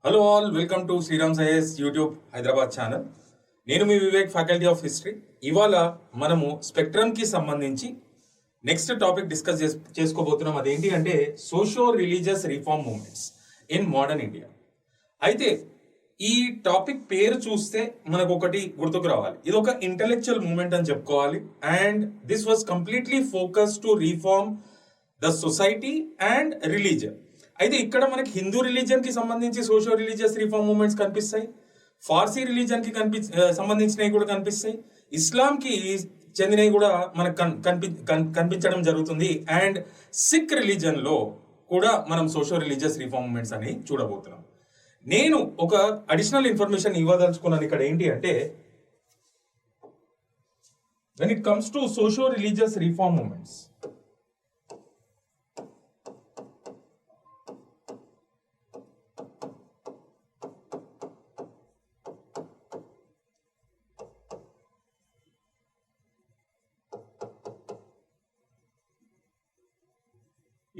Hello all, welcome to Shriram సైఎస్ YouTube Hyderabad channel. నేను మీ వివేక్, ఫ్యాకల్టీ ఆఫ్ హిస్టరీ. ఇవాళ మనము స్పెక్ట్రమ్కి సంబంధించి నెక్స్ట్ టాపిక్ డిస్కస్ చేసుకోబోతున్నాం. అదేంటి అంటే socio religious reform movements in modern India. అయితే ఈ టాపిక్ పేరు చూస్తే మనకు ఒకటి గుర్తుకు రావాలి, ఇది ఒక ఇంటెలెక్చువల్ మూవ్మెంట్ అని చెప్పుకోవాలి. And this was completely focus to reform the society and religion. అయితే ఇక్కడ మనకి హిందూ రిలీజియన్ కి సంబంధించి సోషో రిలీజియస్ రిఫార్మ్ మూవ్మెంట్స్ కనిపిస్తాయి, ఫార్సీ రిలీజియన్ కి సంబంధించినవి కూడా కనిపిస్తాయి, ఇస్లాం కి చెందినవి కూడా మనకు కనిపించడం జరుగుతుంది. అండ్ సిక్ రిలీజియన్ లో కూడా మనం సోషో రిలీజియస్ రిఫార్మ్ మూవ్మెంట్స్ అని చూడబోతున్నాం. నేను ఒక అడిషనల్ ఇన్ఫర్మేషన్ ఇవ్వదలుచుకున్నాను ఇక్కడ. ఏంటి అంటే when it comes to socio religious reform movements,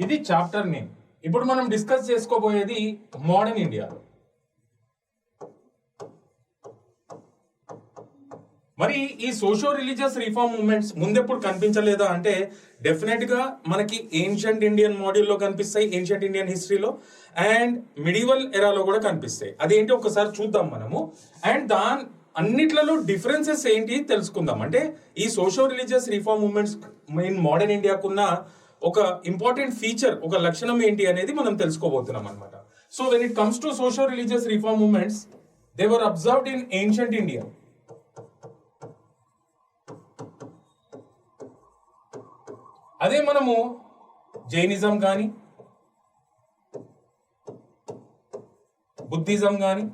ఇది చాప్టర్ నేమ్. ఇప్పుడు మనం డిస్కస్ చేసుకోబోయేది మోడర్న్ ఇండియాలో. మరి ఈ సోషో రిలీజియస్ రిఫార్మ్ మూవ్మెంట్స్ ముందెప్పుడు కనిపించలేదా అంటే డెఫినెట్ గా మనకి ఏన్షియంట్ ఇండియన్ మోడల్లో కనిపిస్తాయి, ఏన్షియంట్ ఇండియన్ హిస్టరీలో అండ్ మిడివల్ ఎరాలో కూడా కనిపిస్తాయి. అదేంటి ఒకసారి చూద్దాం మనము. అండ్ అన్నిట్లలో డిఫరెన్సెస్ ఏంటి తెలుసుకుందాం. అంటే ఈ socio religious reform movements in modern ఇండియాకున్న ఒక ఇంపార్టెంట్ ఫీచర్, ఒక లక్షణం ఏంటి అనేది మనం తెలుసుకోబోతున్నాం అనమాట. So when it comes to socio religious reform movements, they were observed in ancient India. అదే మనము జైనిజం కానీ బుద్ధిజం కానీ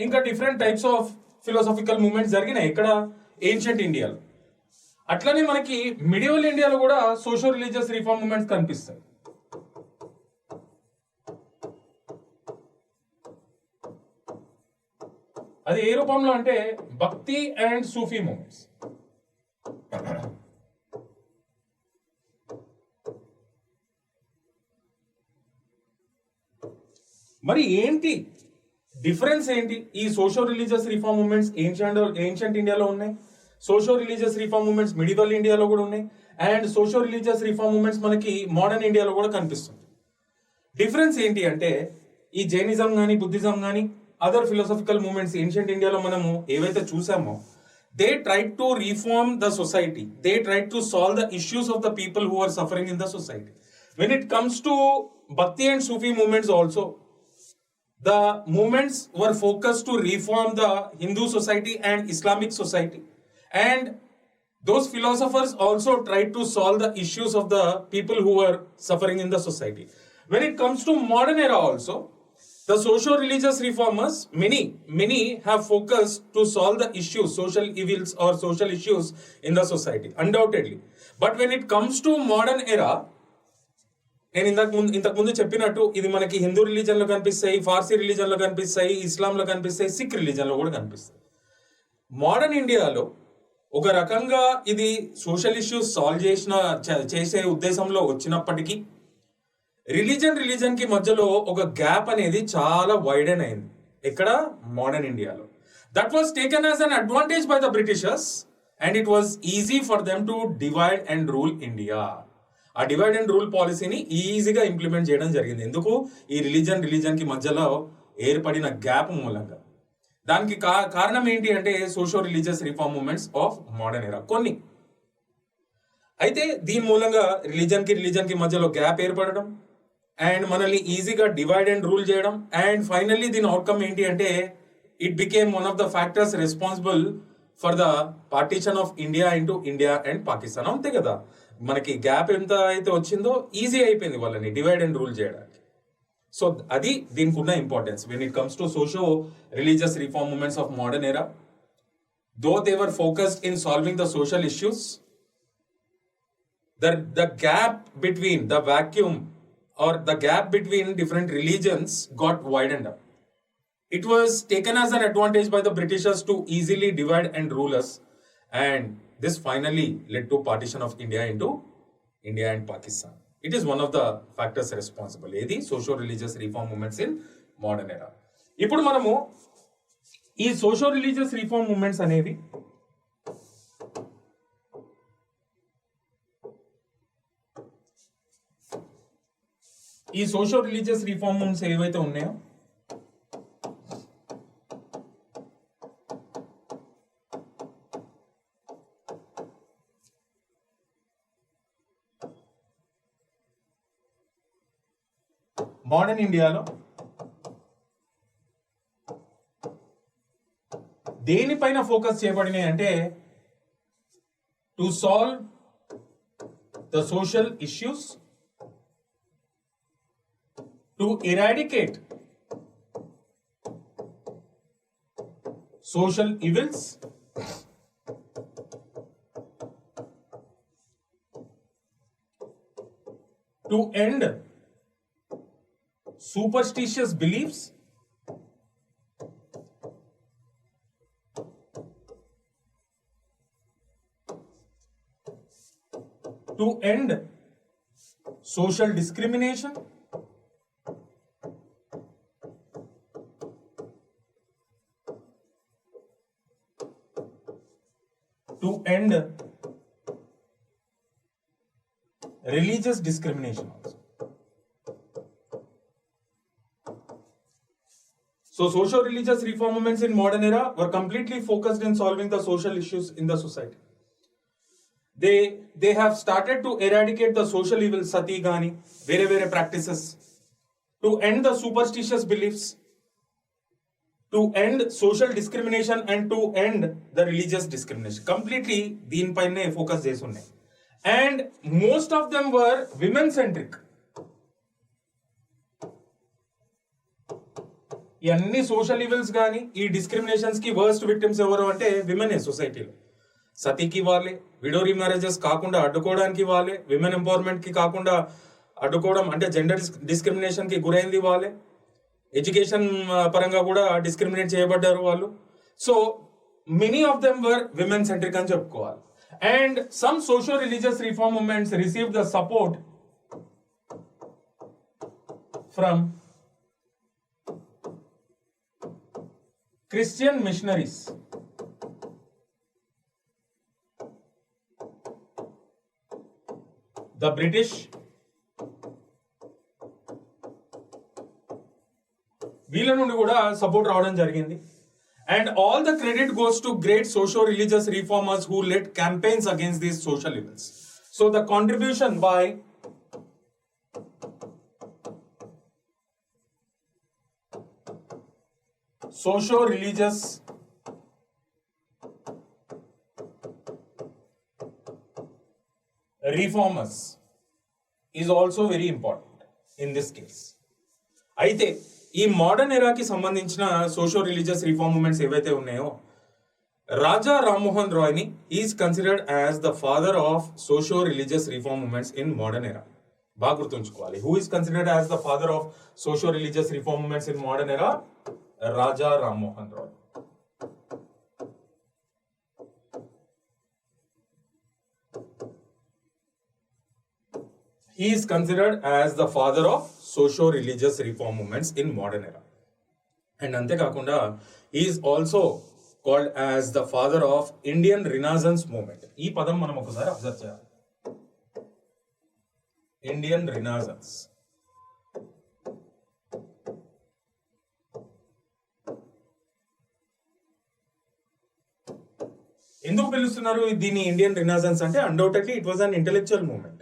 ఇంకా different types of philosophical movements జరిగినాయి ఇక్కడ ఏన్షియంట్ ఇండియాలో. అట్లనే మనకి మిడివల్ ఇండియాలో కూడా సోషో రిలీజియస్ రిఫార్మ్ మూవ్మెంట్స్ కనిపిస్తాయి. అది ఏ రూపంలో అంటే భక్తి అండ్ సూఫీ మూవ్మెంట్స్. మరి ఏంటి డిఫరెన్స్ ఏంటి? ఈ socio religious reform movements ancient ఇండియాలో ఉన్నాయి, socio religious reform movements medieval ఇండియాలో కూడా ఉన్నాయి, and socio religious reform movements మనకి మోడర్న్ ఇండియాలో కూడా కనిపిస్తుంది. డిఫరెన్స్ ఏంటి అంటే ఈ జైనిజం కానీ బుద్ధిజం కానీ అదర్ ఫిలాసఫికల్ మూవ్మెంట్స్ ఏన్షియంట్ ఇండియాలో మనము ఏవైతే చూసామో, they try to reform the society, they try to solve the issues of the people who are suffering in the society. When it comes to Bhakti and Sufi movements also, the movements were focused to reform the Hindu society and Islamic society, and those philosophers also tried to solve the issues of the people who were suffering in the society. When it comes to modern era also, the socio-religious reformers, many have focused to solve the issues, social evils or social issues in the society, undoubtedly. But when it comes to modern era, నేను ఇంతకు ముందు చెప్పినట్టు ఇది మనకి Hindu religion లో కనిపిస్తాయి, Farsi religion లో కనిపిస్తాయి, ఇస్లాంలో కనిపిస్తాయి, సిక్ రిలీజన్ లో కూడా కనిపిస్తాయి. మోడర్న్ ఇండియాలో ఒక రకంగా ఇది సోషల్ ఇష్యూస్ సాల్వ్ చేసే ఉద్దేశంలో వచ్చినప్పటికీ రిలీజన్ కి మధ్యలో ఒక గ్యాప్ అనేది చాలా వైడెన్ అయింది ఇక్కడ మోడర్న్ ఇండియాలో. That was taken as an advantage by the Britishers and it was easy for them to divide and rule India. ఆ డివైడ్ అండ్ రూల్ పాలసీని ఈజీగా ఇంప్లిమెంట్ చేయడం జరిగింది. ఎందుకు? ఈ రిలీజన్ కి మధ్యలో ఏర్పడిన గ్యాప్ మూలంగా. దానికి కారణం ఏంటి అంటే socio religious reform movements of modern ఎరా కొన్ని. అయితే దీని మూలంగా రిలీజన్ కి మధ్యలో గ్యాప్ ఏర్పడడం అండ్ మనల్ని ఈజీగా డివైడ్ అండ్ రూల్ చేయడం, అండ్ ఫైనల్లీ దీని అవుట్కమ్ ఏంటి అంటే it became one of the factors responsible for the partition of India into India and Pakistan. అంతే కదా, మనకి గ్యాప్ ఎంత అయితే వచ్చిందో ఈజీ అయిపోయింది వాళ్ళని డివైడ్ అండ్ రూల్ చేయడానికి. సో అది దీనికి ఉన్న importance when it comes to socio religious reform movements of modern ఎరా. Though they were focused in solving the social issues, the gap between the vacuum or the gap between different religions got widened up. It was taken as an advantage by the Britishers to easily divide and rule us, and this finally led to partition of India into India and Pakistan. It is one of the factors responsible. ఏది? Socio religious reform movements in modern era. ఇప్పుడు మనము ఈ socio religious reform movements అనేవి ఏవైతే ఉన్నాయో modern ఇండియాలో దేనిపైన focus చేయబడినాయి అంటే to solve the social issues, to eradicate social evils, to end superstitious beliefs, to end social discrimination, to end religious discrimination also. So socio-religious reform movements in modern era were completely focused in solving the social issues in the society. They have started to eradicate the social evil, sati gani, vere practices, to end the superstitious beliefs, to end social discrimination and to end the religious discrimination. Completely deenpaine focus chestunnai. And most of them were women centric. ఈ అన్ని social evils కానీ ఈ discriminations కి worst victims ఎవరు అంటే విమెనే సొసైటీలో. సతీకి వాళ్ళే, widow remarriages కాకుండా అడ్డుకోవడానికి వాళ్ళే, విమెన్ ఎంపవర్మెంట్ కి కాకుండా అడ్డుకోవడం అంటే జెండర్ డిస్క్రిమినేషన్ కి గురైంది వాళ్ళే, ఎడ్యుకేషన్ పరంగా కూడా డిస్క్రిమినేట్ చేయబడ్డారు వాళ్ళు. So many of them were women centric అని చెప్పుకోవాలి. And some socio religious reform movements receive the support from Christian missionaries, the British, వీళ్ళ నుండి కూడా సపోర్ట్ రావడం జరిగింది. And all the credit goes to great socio-religious reformers who led campaigns against these social evils. So the contribution by socio-religious reformers is also very important in this case. అయితే ఈ modern ఎరాకి సంబంధించిన socio religious reform movements ఏవైతే ఉన్నాయో, రాజా రామ్మోహన్ రాయ్ని is considered as the father of socio religious reform movements in modern era. బాగా గుర్తుంచుకోవాలి, who is considered as the father of socio religious reform movements in modern era? Raja Rammohan Roy. He is considered as the father of socio-religious reform movements in modern era. And ante kakunda, he is also called as the father of Indian Renaissance movement. Ee padam manam okasari observe cheyali. Indian Renaissance. ఎందుకు పిలుస్తున్నారు దీన్ని Indian రినాజన్స్ అంటే? Undoubtedly it was an intellectual movement.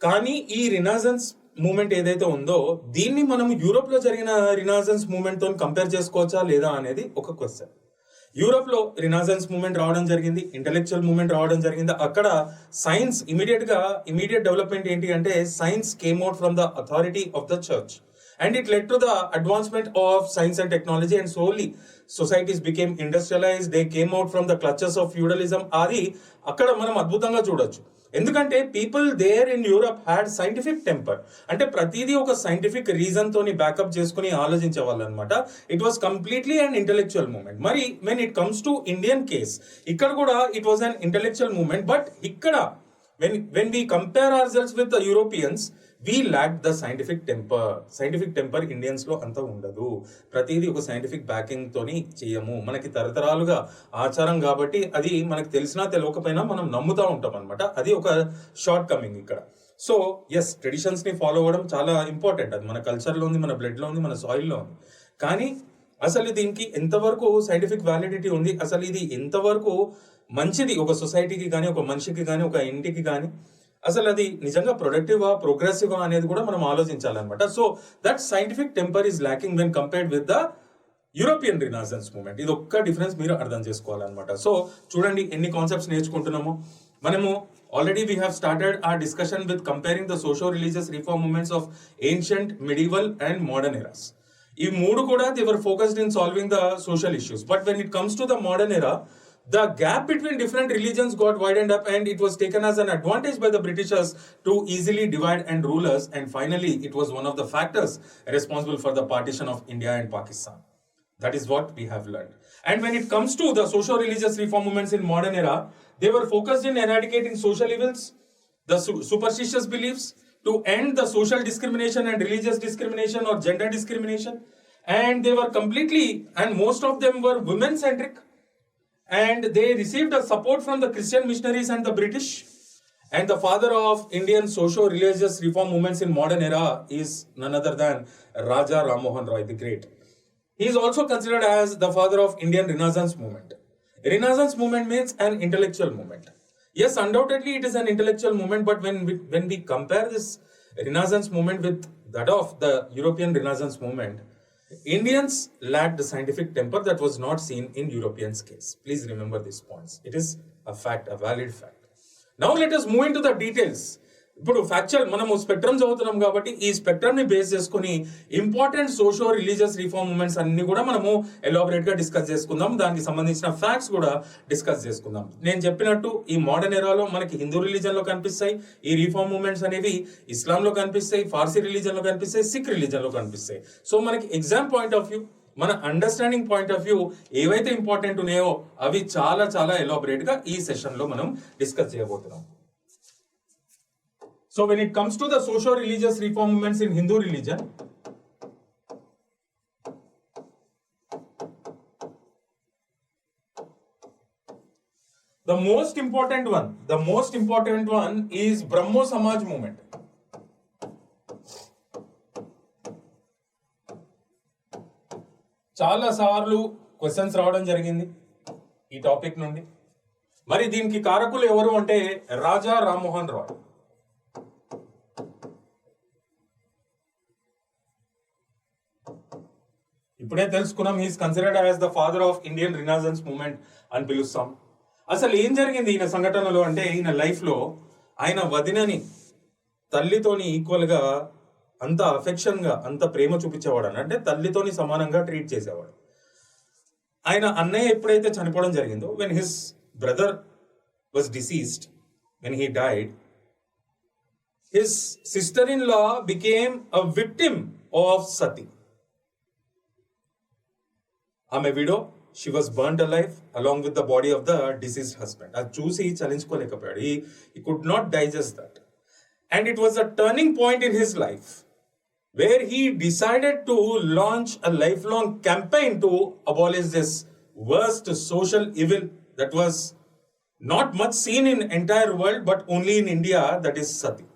కానీ ఈ రినాజన్స్ movement ఏదైతే ఉందో దీన్ని మనం యూరోప్ లో జరిగిన రినాజన్స్ మూవ్మెంట్ తో కంపేర్ చేసుకోవచ్చా లేదా అనేది ఒక క్వశ్చన్. యూరోప్ లో రినాజన్స్ మూవ్మెంట్ రావడం జరిగింది, ఇంటెలెక్చువల్ మూవ్మెంట్ రావడం జరిగింది. అక్కడ సైన్స్ ఇమీడియట్ డెవలప్మెంట్ ఏంటి అంటే science came out from the authority of the church. And it led to the advancement of science and technology, and slowly societies became industrialized. They came out from the clutches of feudalism. అది అక్కడ మనం అద్భుతంగా చూడొచ్చు. ఎందుకంటే people there in Europe had scientific temper. అంటే ప్రతిదీ ఒక scientific reason తోని బ్యాకప్ చేసుకుని ఆలోచించే వాళ్ళు అనమాట. It was completely and intellectual movement. మరి when it comes to Indian case, ఇక్కడ కూడా it was an intellectual movement. But ఇక్కడ when we compare ourselves with the Europeans, we lack the scientific temper. Scientific temper Indians లో అంత ఉండదు. ప్రతిదీ ఒక scientific backing తోని చేయము. మనకి తరతరాలుగా ఆచారం కాబట్టి అది మనకు తెలిసినా తెలియకపోయినా మనం నమ్ముతా ఉంటాం అనమాట. అది ఒక షార్ట్ కమింగ్ ఇక్కడ. సో ఎస్, ట్రెడిషన్స్ ని ఫాలో అవ్వడం చాలా ఇంపార్టెంట్. అది మన కల్చర్లో ఉంది, మన బ్లడ్ లో ఉంది, మన సాయిల్లో ఉంది. కానీ అసలు దీనికి ఎంతవరకు సైంటిఫిక్ వ్యాలిడిటీ ఉంది, అసలు ఇది ఎంతవరకు మంచిది ఒక సొసైటీకి కానీ, ఒక మనిషికి కానీ, ఒక ఇంటికి కానీ, అసలు అది నిజంగా ప్రొడక్టివా, ప్రోగ్రెసివా అనేది కూడా మనం ఆలోచించాలన్నమాట. So that scientific temper is lacking when compared with the European renaissance movement. ఇది ఒక్క డిఫరెన్స్ మీరు అర్థం చేసుకోవాలన్నమాట. సో చూడండి ఎన్ని కాన్సెప్ట్స్ నేర్చుకుంటున్నామో మనము. Already we have started our discussion with comparing the socio-religious reform movements of ancient, medieval and modern eras. ఈ మూడు కూడా they were focused in solving the social issues. But when it comes to the modern era, the gap between different religions got widened up and it was taken as an advantage by the Britishers to easily divide and rule us. And finally, it was one of the factors responsible for the partition of India and Pakistan. That is what we have learned. And when it comes to the socio-religious reform movements in modern era, they were focused in eradicating social evils, the superstitious beliefs, to end the social discrimination and religious discrimination or gender discrimination. And they were completely, and most of them were women-centric. And they received a support from the Christian missionaries and the British. And the father of Indian socio-religious reform movements in modern era is none other than Raja Ram Mohan Roy the Great. He is also considered as the father of Indian Renaissance movement. Renaissance movement means an intellectual movement. Yes, undoubtedly it is an intellectual movement, but when we compare this Renaissance movement with that of the European Renaissance movement, Indians lacked the scientific temper that was not seen in Europeans' case. Please remember these points. It is a fact, a valid fact. Now let us move into the details. ఇప్పుడు factual మనము spectrum చదువుతున్నాం కాబట్టి ఈ spectrum ని base చేసుకుని important socio religious reform movements అన్ని కూడా మనము ఎలాబరేట్ గా డిస్కస్ చేసుకుందాం. దానికి సంబంధించిన ఫ్యాక్ట్స్ కూడా డిస్కస్ చేసుకుందాం. నేను చెప్పినట్టు ఈ మోడర్న్ ఎరాలో మనకి హిందూ రిలీజన్ లో కనిపిస్తాయి ఈ రిఫార్మ్ మూవ్మెంట్స్ అనేవి, ఇస్లాం లో కనిపిస్తాయి, ఫార్సీ రిలీజన్ లో కనిపిస్తాయి, సిక్ రిలీజన్ లో కనిపిస్తాయి. సో మనకి ఎగ్జామ్ పాయింట్ ఆఫ్ వ్యూ, మన అండర్స్టాండింగ్ పాయింట్ ఆఫ్ వ్యూ ఏవైతే ఇంపార్టెంట్ ఉన్నాయో అవి చాలా చాలా ఎలాబరేట్ గా ఈ సెషన్ లో మనం డిస్కస్ చేయబోతున్నాం. So when it comes to the socio-religious reform movements in Hindu religion, the most important one is Brahmo Samaj movement. చాలా సార్లు క్వశ్చన్స్ రావడం జరిగింది ఈ టాపిక్ నుండి. మరి దీనికి కారకులు ఎవరు అంటే రాజా రామ్మోహన్ రాయ్. ఇప్పుడే తెలుసుకున్నాం he's considered as the father of Indian renaissance movement అని పిలుస్తాం. అసలు ఏం జరిగింది ఈయన సంఘటనలో అంటే ఈయన లైఫ్ లో ఆయన వదినని తల్లితోని ఈక్వల్ గా అంత అఫెక్షన్ గా అంత ప్రేమ చూపించేవాడు, అంటే తల్లితోని సమానంగా ట్రీట్ చేసేవాడు. ఆయన అన్నయ్య ఎప్పుడైతే చనిపోవడం జరిగిందో, when his brother was deceased, when he died, his sister in law became a victim of sati. ఆమె widow, she was burnt alive along with the body of the deceased husband. అది చూసి చలించుకోలేకపోయాడు. He could not digest that. And it was a turning point in his life where he decided to launch a lifelong campaign to abolish this worst social evil that was not much seen in entire world but only in India, that is sati.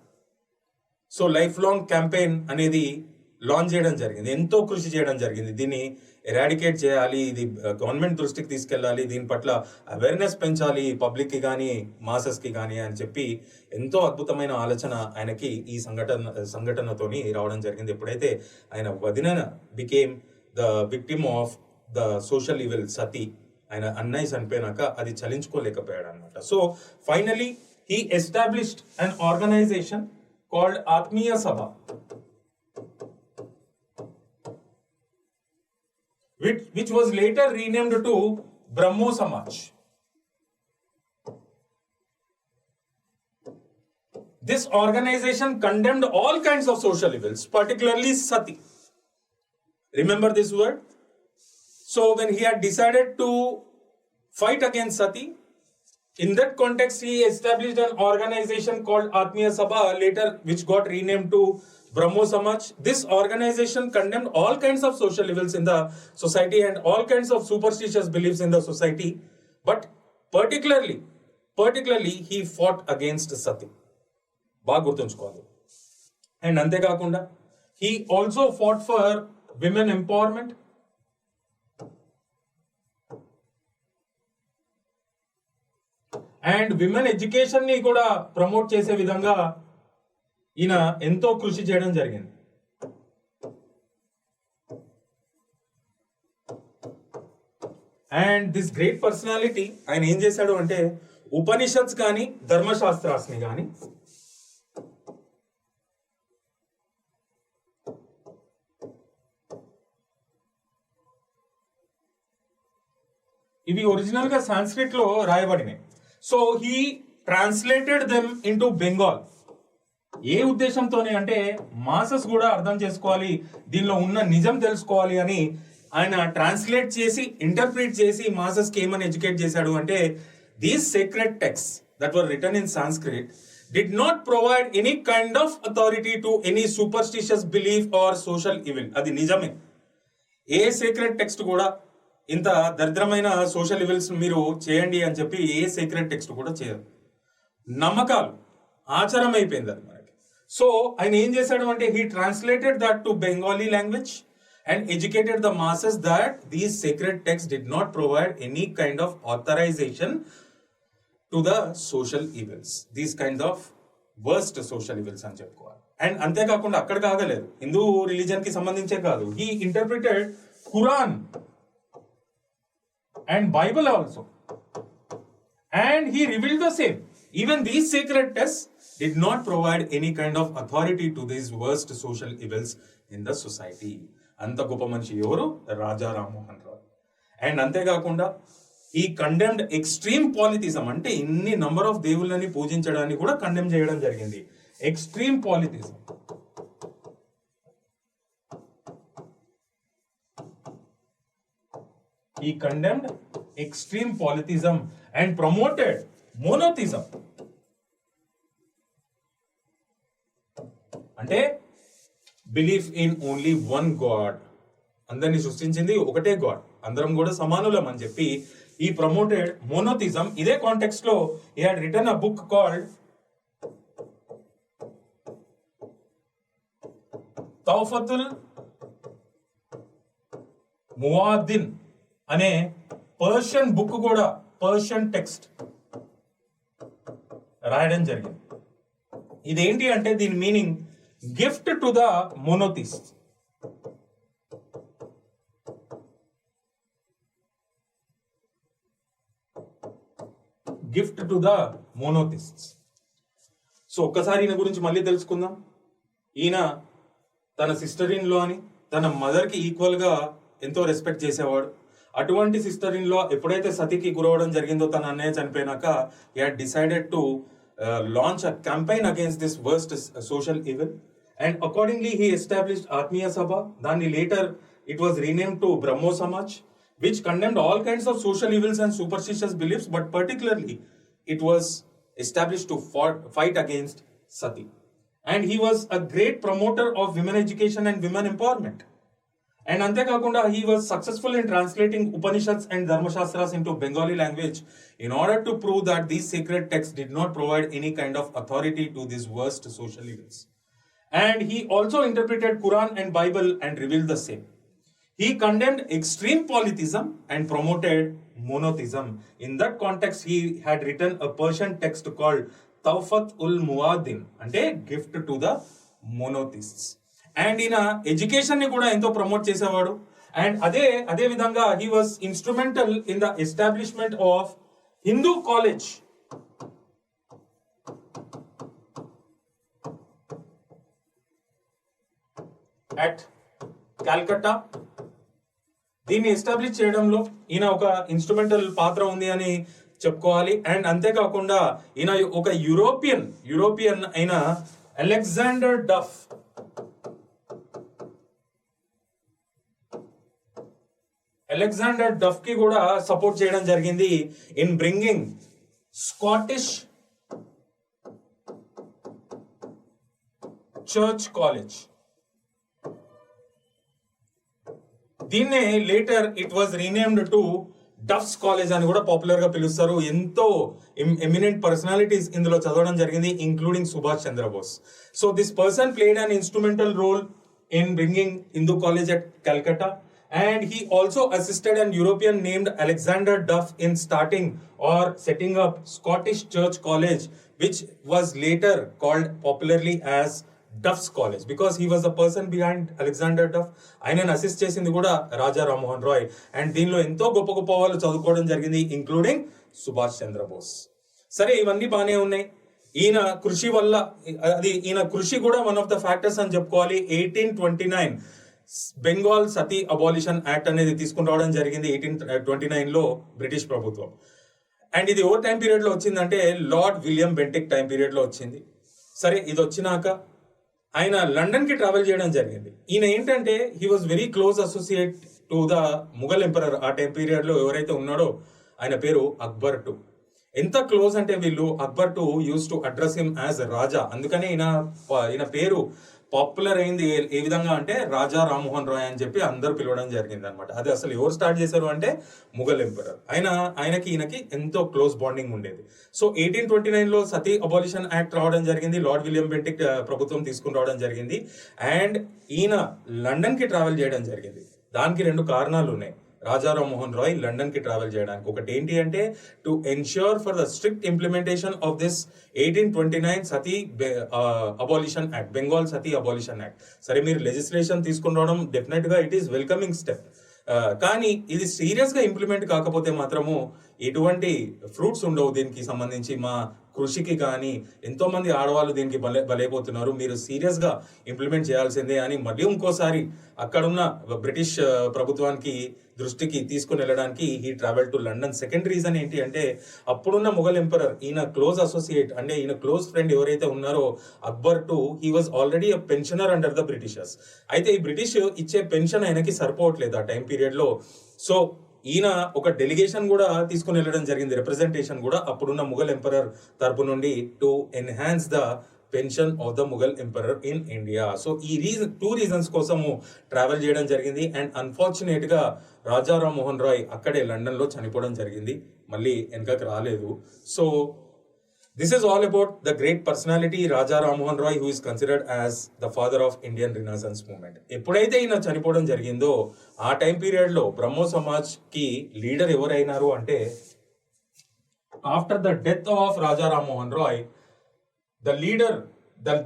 So lifelong campaign అనేది launch చేయడం జరిగింది, ఎంతో కృషి చేయడం జరిగింది. దీన్ని eradicate చేయాలి, ఇది గవర్నమెంట్ దృష్టికి తీసుకెళ్ళాలి, దీని పట్ల అవేర్నెస్ పెంచాలి పబ్లిక్కి కానీ మాసెస్కి కానీ అని చెప్పి ఎంతో అద్భుతమైన ఆలోచన ఆయనకి ఈ సంఘటనతోని రావడం జరిగింది. ఎప్పుడైతే ఆయన వదిన became the victim of the social evil sati, ఆయన అన్నయ్య చనిపోయినాక అది చలించుకోలేకపోయాడు అనమాట. So finally he established an organization called Atmiya Sabha, which was later renamed to Brahmo Samaj. This organization condemned all kinds of social evils, particularly sati. Remember this word? So when he had decided to fight against sati, In that context, he established an organization called Atmiya Sabha, later which got renamed to Brahmo Samaj. This organization condemned all kinds of social evils in the society and all kinds of superstitious beliefs in the society, but particularly he fought against Sati. బాగా గుర్తుంచుకోవాలి. And అంతేకాకుండా he also fought for women empowerment. And women education ని కూడా promote చేసే విధంగా ఈయన ఎంతో కృషి చేయడం జరిగింది. అండ్ దిస్ గ్రేట్ పర్సనాలిటీ ఆయన ఏం చేశాడు అంటే ఉపనిషత్స్ కానీ ధర్మశాస్త్రాస్ని కానీ ఇవి ఒరిజినల్ గా సాంస్క్రిట్ లో రాయబడినాయి. So he translated them into Bengal. ఏ ఉద్దేశంతోనే అంటే మాసెస్ కూడా అర్థం చేసుకోవాలి, దీనిలో ఉన్న నిజం తెలుసుకోవాలి అని ఆయన ట్రాన్స్లేట్ చేసి ఇంటర్ప్రిట్ చేసి మాసెస్ కి ఏమని ఎడ్యుకేట్ చేశాడు అంటే these sacred text that were return in Sanskrit did not provide any kind of authority to any superstitious belief or social evil. అది నిజమే. ఏ సీక్రెట్ టెక్స్ట్ కూడా ఇంత దరిద్రమైన సోషల్ ఈవిల్స్ మీరు చేయండి అని చెప్పి ఏ సీక్రెట్ టెక్స్ట్ కూడా చేయదు. నమ్మకాలు ఆచారం అయిపోయింది అది మనకి. సో ఆయన ఏం చేశాడు అంటే he translated that to Bengali language and educated the masses that these sacred text did not provide any kind of authorization to the social evils, these kind of worst social evils అని చెప్పుకోవాలి. And అంతేకాకుండా అక్కడ కాగలేదు, Hindu religion కి సంబంధించే కాదు, he interpreted Quran and Bible also, and he revealed the same. Even these sacred texts did not provide any kind of authority to these worst social evils in the society. anta goppa manishi evaru Raja Ram Mohan Roy. And ante kaakunda he condemned extreme polytheism, ante inni number of దేవుళ్ళని పూజించడాన్ని కూడా condemn చేయడం జరిగింది. Extreme polytheism. He condemned extreme polytheism and promoted monotheism. అంటే belief in only one god, అందరిని సృష్టించింది ఒకటే God, అందరం కూడా సమానులం అని చెప్పి ఈ ప్రమోటెడ్ మోనోథిజం. ఇదే కాంటెక్స్ట్ లో he had written a book called Tuhfatul Muwahhidin అనే పర్షియన్ బుక్ కూడా, పర్షియన్ టెక్స్ట్ రాయడం జరిగింది. ఇదేంటి అంటే దీని meaning gift to the monotheist. Gift to the monotheists. So ఒక్కసారి ఈయన గురించి మళ్ళీ తెలుసుకుందాం. ఈయన తన సిస్టర్ ఇన్ లో అని తన మదర్ కి ఈక్వల్ గా ఎంతో రెస్పెక్ట్ చేసేవాడు. అటువంటి సిస్టర్ ఇన్ లో ఎప్పుడైతే సతికి గురవడం జరిగిందో తన అన్నయ్య చనిపోయినాక he had decided to launch a campaign against this worst social evil, and accordingly he established Atmiya Sabha. Then later it was renamed to Brahmo Samaj, which condemned all kinds of social evils and superstitious beliefs, but particularly it was established to fight against Sati. And he was a great promoter of women education and women empowerment. And అంతేకాకుండా he was successful in translating Upanishads and Dharmashastras into Bengali language in order to prove that these sacred texts did not provide any kind of authority to these worst social evils. And he also interpreted Quran and Bible and revealed the same. He condemned extreme polytheism and promoted monotheism. In that context, he had written a Persian text called Tawfat ul Muadin, అంటే gift to the monotheists. And ఈయన education ని కూడా ఎంతో promote చేసేవాడు. And అదే విధంగా he was instrumental in the establishment of Hindu college at Calcutta. దీన్ని establish చేయడంలో ఈయన ఒక ఇన్స్ట్రుమెంటల్ పాత్ర ఉంది అని చెప్పుకోవాలి. అండ్ అంతేకాకుండా ఈయన ఒక యూరోపియన్ అయిన అలెగ్జాండర్ డఫ్ కి కూడా సపోర్ట్ చేయడం జరిగింది in bringing Scottish church college. దీన్నే later it was renamed to Duff's college అని కూడా పాపులర్ గా పిలుస్తారు. ఎంతో ఎమినెంట్ పర్సనాలిటీస్ ఇందులో చదవడం జరిగింది, including Subhash Chandrabose. So this person played an instrumental role in bringing Hindu College at Calcutta, and he also assisted an European named Alexander Duff in starting or setting up Scottish Church College, which was later called popularly as Duff's College because he was the person behind Alexander Duff. ఆయనను assist చేసింది కూడా రాజా Rammohan Roy. And దీనిలో ఎంతో గొప్ప గొప్ప వాళ్ళు చదువుకోవడం జరిగింది, ఇంక్లూడింగ్ సుభాష్ చంద్రబోస్. సరే, ఇవన్నీ బాగానే ఉన్నాయి. ఈయన కృషి వల్ల, అది ఈయన కృషి కూడా వన్ ఆఫ్ ద ఫ్యాక్టర్స్ అని చెప్పుకోవాలి. 1829 బెంగాల్ సతీ అబాలిషన్ యాక్ట్ అనేది తీసుకుని రావడం జరిగింది 1829 లో బ్రిటిష్ ప్రభుత్వం. అండ్ ఇది ఓవర్ టైం పీరియడ్ లో వచ్చిందంటే lord William Bentinck time period లో వచ్చింది. సరే, ఇది వచ్చినాక ఆయన లండన్ కి ట్రావెల్ చేయడం జరిగింది. ఈయన ఏంటంటే he was very close associate to the Mughal emperor. ఆ టైం పీరియడ్ లో ఎవరైతే ఉన్నాడో ఆయన పేరు అక్బర్ టు. ఎంత క్లోజ్ అంటే వీళ్ళు Akbar to use to address him as Raja. అందుకనే ఈయన పేరు పాపులర్ అయింది ఏ విధంగా అంటే రాజా రామ్మోహన్ రాయ్ అని చెప్పి అందరూ పిలవడం జరిగింది అనమాట. అది అసలు ఎవరు స్టార్ట్ చేశారు అంటే ముఘల్ ఎంపరర్. ఈయనకి ఎంతో క్లోజ్ బాండింగ్ ఉండేది. సో 1829 లో సతీ అబాలిషన్ యాక్ట్ రావడం జరిగింది, లార్డ్ విలియం బెంటిక్ ప్రభుత్వం తీసుకుని రావడం జరిగింది. అండ్ ఈయన లండన్ కి ట్రావెల్ చేయడం జరిగింది. దానికి 2 కారణాలు ఉన్నాయి రాజా రామ్మోహన్ రాయ్ లండన్ కి ట్రావెల్ చేయడానికి. ఒకటి ఏంటి అంటే to ensure for the strict implementation of this 1829 Sati abolition act, Bengal Sati abolition act. సరే, మీరు లెజిస్లేషన్ తీసుకుని రావడం డెఫినెట్ గా ఇట్ ఈస్ వెల్కమింగ్ స్టెప్. కానీ ఇది సీరియస్ గా ఇంప్లిమెంట్ కాకపోతే మాత్రము ఎటువంటి ఫ్రూట్స్ ఉండవు దీనికి సంబంధించి. మా కృషికి కానీ ఎంతో మంది ఆడవాళ్ళు దీనికి బలైపోతున్నారు, మీరు సీరియస్ గా ఇంప్లిమెంట్ చేయాల్సిందే అని మళ్ళీ ఇంకోసారి అక్కడున్న బ్రిటిష్ ప్రభుత్వానికి దృష్టికి తీసుకుని వెళ్ళడానికి he travel to London. Second reason ఏంటి అంటే అప్పుడున్న ముఘల్ ఎంపరర్, ఈయన క్లోజ్ అసోసియేట్ అంటే ఈయన క్లోజ్ ఫ్రెండ్ ఎవరైతే ఉన్నారో Akbar to, he was already a pensioner under the Britishers. అయితే ఈ బ్రిటిష్ ఇచ్చే పెన్షన్ ఆయనకి సరిపోవట్లేదు ఆ టైం పీరియడ్ లో. సో ఈయన ఒక డెలిగేషన్ కూడా తీసుకుని వెళ్ళడం జరిగింది, రిప్రజెంటేషన్ కూడా అప్పుడున్న ముఘల్ ఎంపరర్ తరపు నుండి, to enhance the pension of the Mughal emperor in India. So ఈ 2 రీజన్స్ కోసము ట్రావెల్ చేయడం జరిగింది. అండ్ అన్ఫార్చునేట్ గా రాజా రామ్మోహన్ రాయ్ అక్కడే లండన్ లో చనిపోవడం జరిగింది, మళ్ళీ వెనకకి రాలేదు. So this is all about the great personality Raja Rammohan Roy, who is considered as the father of Indian Renaissance movement. ఎప్పుడైతే ఈయన చనిపోవడం జరిగిందో ఆ టైం పీరియడ్ లో బ్రహ్మో సమాజ్ కి లీడర్ ఎవరైనారు అంటే, after the death of Raja Rammohan Roy, the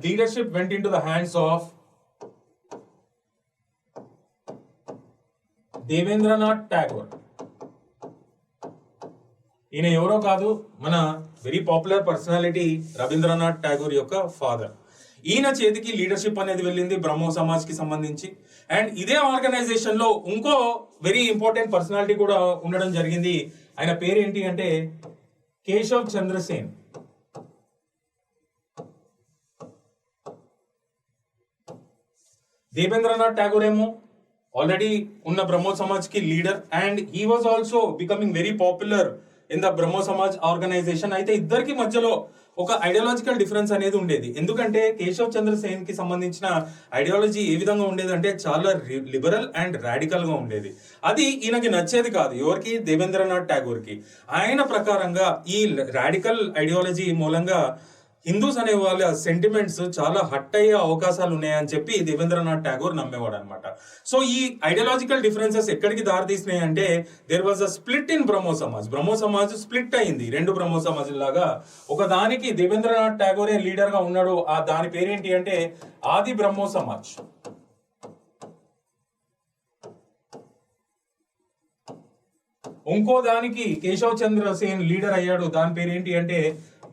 leadership went into the hands of Devendranath Tagore. ఈయన ఎవరో కాదు, మన very popular personality Rabindranath Tagore యొక్క ఫాదర్. ఈయన చేతికి లీడర్షిప్ అనేది వెళ్ళింది బ్రహ్మో సమాజ్ కి సంబంధించి. అండ్ ఇదే ఆర్గనైజేషన్ లో ఇంకో వెరీ ఇంపార్టెంట్ పర్సనాలిటీ కూడా ఉండడం జరిగింది. ఆయన పేరు ఏంటి అంటే కేశవ్ చంద్ర సేన్. దేవేంద్రనాథ్ ఠాగూర్ ఏమో ఆల్రెడీ ఉన్న బ్రహ్మో సమాజ్ కి leader, and he was also becoming very popular in the Brahmo Samaj organization. అయితే ఇద్దరికి మధ్యలో ఒక ఐడియాలజికల్ డిఫరెన్స్ అనేది ఉండేది. ఎందుకంటే కేశవ్ చంద్ర సేన్ కి సంబంధించిన ఐడియాలజీ ఏ విధంగా ఉండేది అంటే చాలా లిబరల్ అండ్ రాడికల్ గా ఉండేది. అది ఈయనకి నచ్చేది కాదు, ఎవరికి? దేవేంద్రనాథ్ ఠాగూర్ కి. ఆయన ప్రకారంగా ఈ రాడికల్ ఐడియాలజీ మూలంగా హిందూస్ అనే వాళ్ళ సెంటిమెంట్స్ చాలా హట్ అయ్యే అవకాశాలు ఉన్నాయని చెప్పి దేవేంద్రనాథ్ ఠాగూర్ నమ్మేవాడు అనమాట. సో ఈ ఐడియాలజికల్ డిఫరెన్సెస్ ఎక్కడికి దారితీసినాయి అంటే there was a split in Brahmo Samaj. Brahmo Samaj split అయింది 2 బ్రహ్మో సమాజ్ లాగా. ఒక దానికి దేవేంద్రనాథ్ ఠాగూరే లీడర్ గా ఉన్నాడు, ఆ దాని పేరేంటి అంటే ఆది బ్రహ్మో సమాజ్. ఇంకో దానికి కేశవ్ చంద్ర సేన్ లీడర్ అయ్యాడు, దాని పేరేంటి అంటే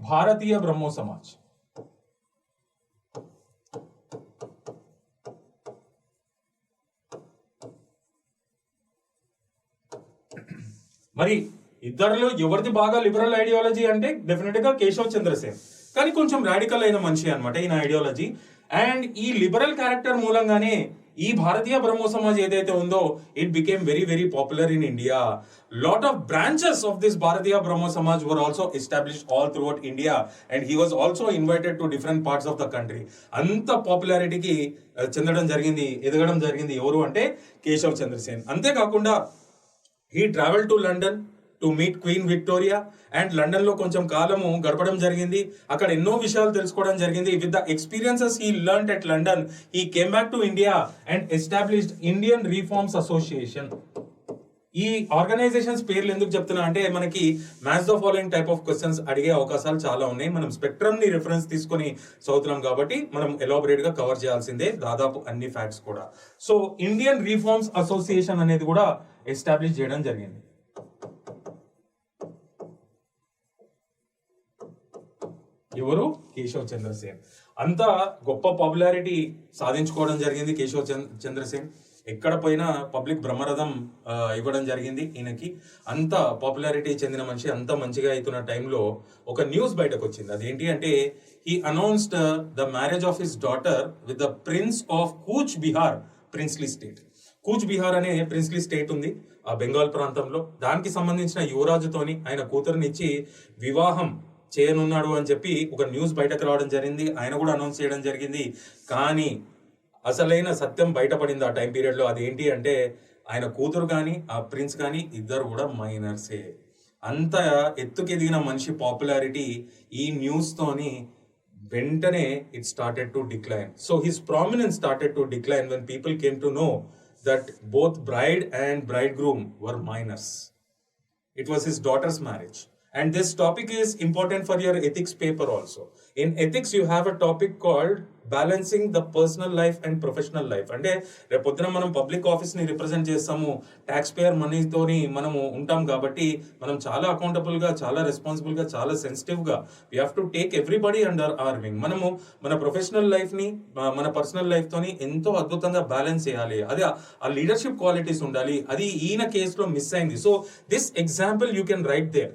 భారతీయ బ్రహ్మో సమాజ్. మరి ఇద్దరిలో ఎవరిది బాగా లిబరల్ ఐడియాలజీ అంటే డెఫినెట్ గా కేశవ్ చంద్రసేన్, కానీ కొంచెం రాడికల్ అయిన మనిషి అనమాట ఈయన ఐడియాలజీ. అండ్ ఈ లిబరల్ క్యారెక్టర్ మూలంగానే ఈ భారతీయ బ్రహ్మో సమాజ్ ఏదైతే ఉందో it became very very popular in India. Lot of branches of this Bharatiya Brahmo Samaj were also established all throughout India and he was also invited to different parts of the country. అంత పాపులారిటీకి చెందడం జరిగింది, ఎదగడం జరిగింది ఎవరు అంటే కేశవ్ చంద్ర సేన్. అంతేకాకుండా he travel to London to meet queen Victoria and London లో కొంచెం కాలము గడపడం జరిగింది. అక్కడ ఎన్నో విషయాలు తెలుసుకోవడం జరిగింది. With the experiences he learned at London he came back to India and established Indian reforms association. ఈ ఆర్గనైజేషన్స్ పేర్లు ఎందుకు చెప్తున్నా అంటే మనకి match the following type of questions అడిగే అవకాశాలు చాలా ఉన్నాయి. మనం స్పెక్ట్రమ్ ని రిఫరెన్స్ తీసుకొని చదువుతున్నాం కాబట్టి మనం ఎలాబొరేట్ గా కవర్ చేయాల్సిందే దాదాపు అన్ని ఫ్యాక్ట్స్ కూడా. సో ఇండియన్ రిఫార్మ్స్ అసోసియేషన్ అనేది కూడా ఎస్టాబ్లిష్ చేయడం జరిగింది. ఎవరు? కేశవ్ చంద్ర సేన్. అంత గొప్ప పాపులారిటీ సాధించుకోవడం జరిగింది కేశవ్ చంద్ర సేన్. ఎక్కడ పోయినా పబ్లిక్ బ్రహ్మరథం ఇవ్వడం జరిగింది ఈయనకి. అంత పాపులారిటీ చెందిన మనిషి, అంత మంచిగా అవుతున్న టైంలో ఒక న్యూస్ బయటకు వచ్చింది. అదేంటి అంటే he announced the marriage of his daughter with the prince of Cooch Behar princely state. Cooch Behar అనే ప్రిన్స్లీ స్టేట్ ఉంది ఆ బెంగాల్ ప్రాంతంలో. దానికి సంబంధించిన యువరాజుతోని ఆయన కూతురునిచ్చి వివాహం చేయనున్నాడు అని చెప్పి ఒక న్యూస్ బయటకు రావడం జరిగింది. ఆయన కూడా అనౌన్స్ చేయడం జరిగింది. కానీ అసలైన సత్యం బయటపడింది ఆ టైం పీరియడ్ లో. అదేంటి అంటే ఆయన కూతురు కానీ ఆ ప్రిన్స్ కానీ ఇద్దరు కూడా మైనర్సే. అంత ఎత్తుకెదిగిన మనిషి పాపులారిటీ ఈ న్యూస్ తోని వెంటనే it started to decline. So his prominence started to decline when people came to know that both bride and bride groom were minors. It was his daughter's marriage. And this topic is important for your ethics paper also. In ethics, you have a topic called balancing the personal life and professional life. అంటే రేపొద్దున మనం public office ని represent చేస్తాము, tax payer మనీతోని మనము ఉంటాం కాబట్టి మనం చాలా అకౌంటబుల్ గా, చాలా రెస్పాన్సిబుల్ గా, చాలా సెన్సిటివ్ గా we have to take everybody under hour wing. మనము మన ప్రొఫెషనల్ లైఫ్ ని మన పర్సనల్ లైఫ్ తోని ఎంతో అద్భుతంగా బ్యాలెన్స్ చేయాలి. అది ఆ లీడర్షిప్ క్వాలిటీస్ ఉండాలి. అది ఈయన కేసులో మిస్ అయింది. So this example you can write there.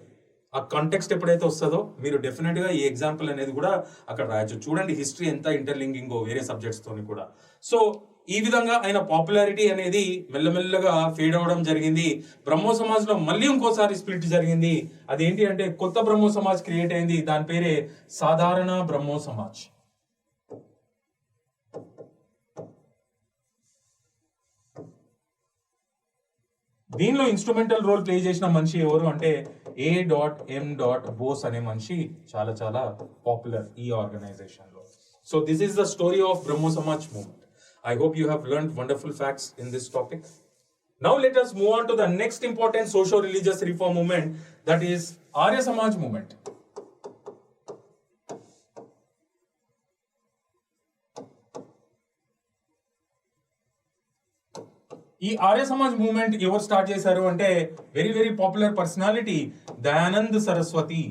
ఆ కాంటెక్స్ట్ ఎప్పుడైతే వస్తుందో మీరు డెఫినెట్ గా ఈ ఎగ్జాంపుల్ అనేది కూడా అక్కడ రాయొచ్చు. చూడండి హిస్టరీ ఎంత ఇంటర్లింకింగో వేరే సబ్జెక్ట్స్ తోని కూడా. సో ఈ విధంగా ఆయన పాపులారిటీ అనేది మెల్లమెల్లగా ఫేడ్ అవ్వడం జరిగింది. బ్రహ్మో సమాజ్ లో మళ్ళీ ఇంకోసారి స్ప్లిట్ జరిగింది. అదేంటి అంటే కొత్త బ్రహ్మో సమాజ్ క్రియేట్ అయింది. దాని పేరే సాధారణ బ్రహ్మో సమాజ్. దీనిలో ఇన్స్ట్రుమెంటల్ రోల్ ప్లే చేసిన మనిషి ఎవరు అంటే A.M. బోస్ అనే మనిషి చాలా చాలా పాపులర్ ఈ ఆర్గనైజేషన్ లో. So this is the story of Brahmo Samaj movement. I hope you have learned wonderful facts in this topic. Now let us move on to the next important socio-religious reform movement, that is Arya Samaj movement. ఈ Arya Samaj movement ఎవరు start చేశారు అంటే very very popular personality Dayanand Saraswati.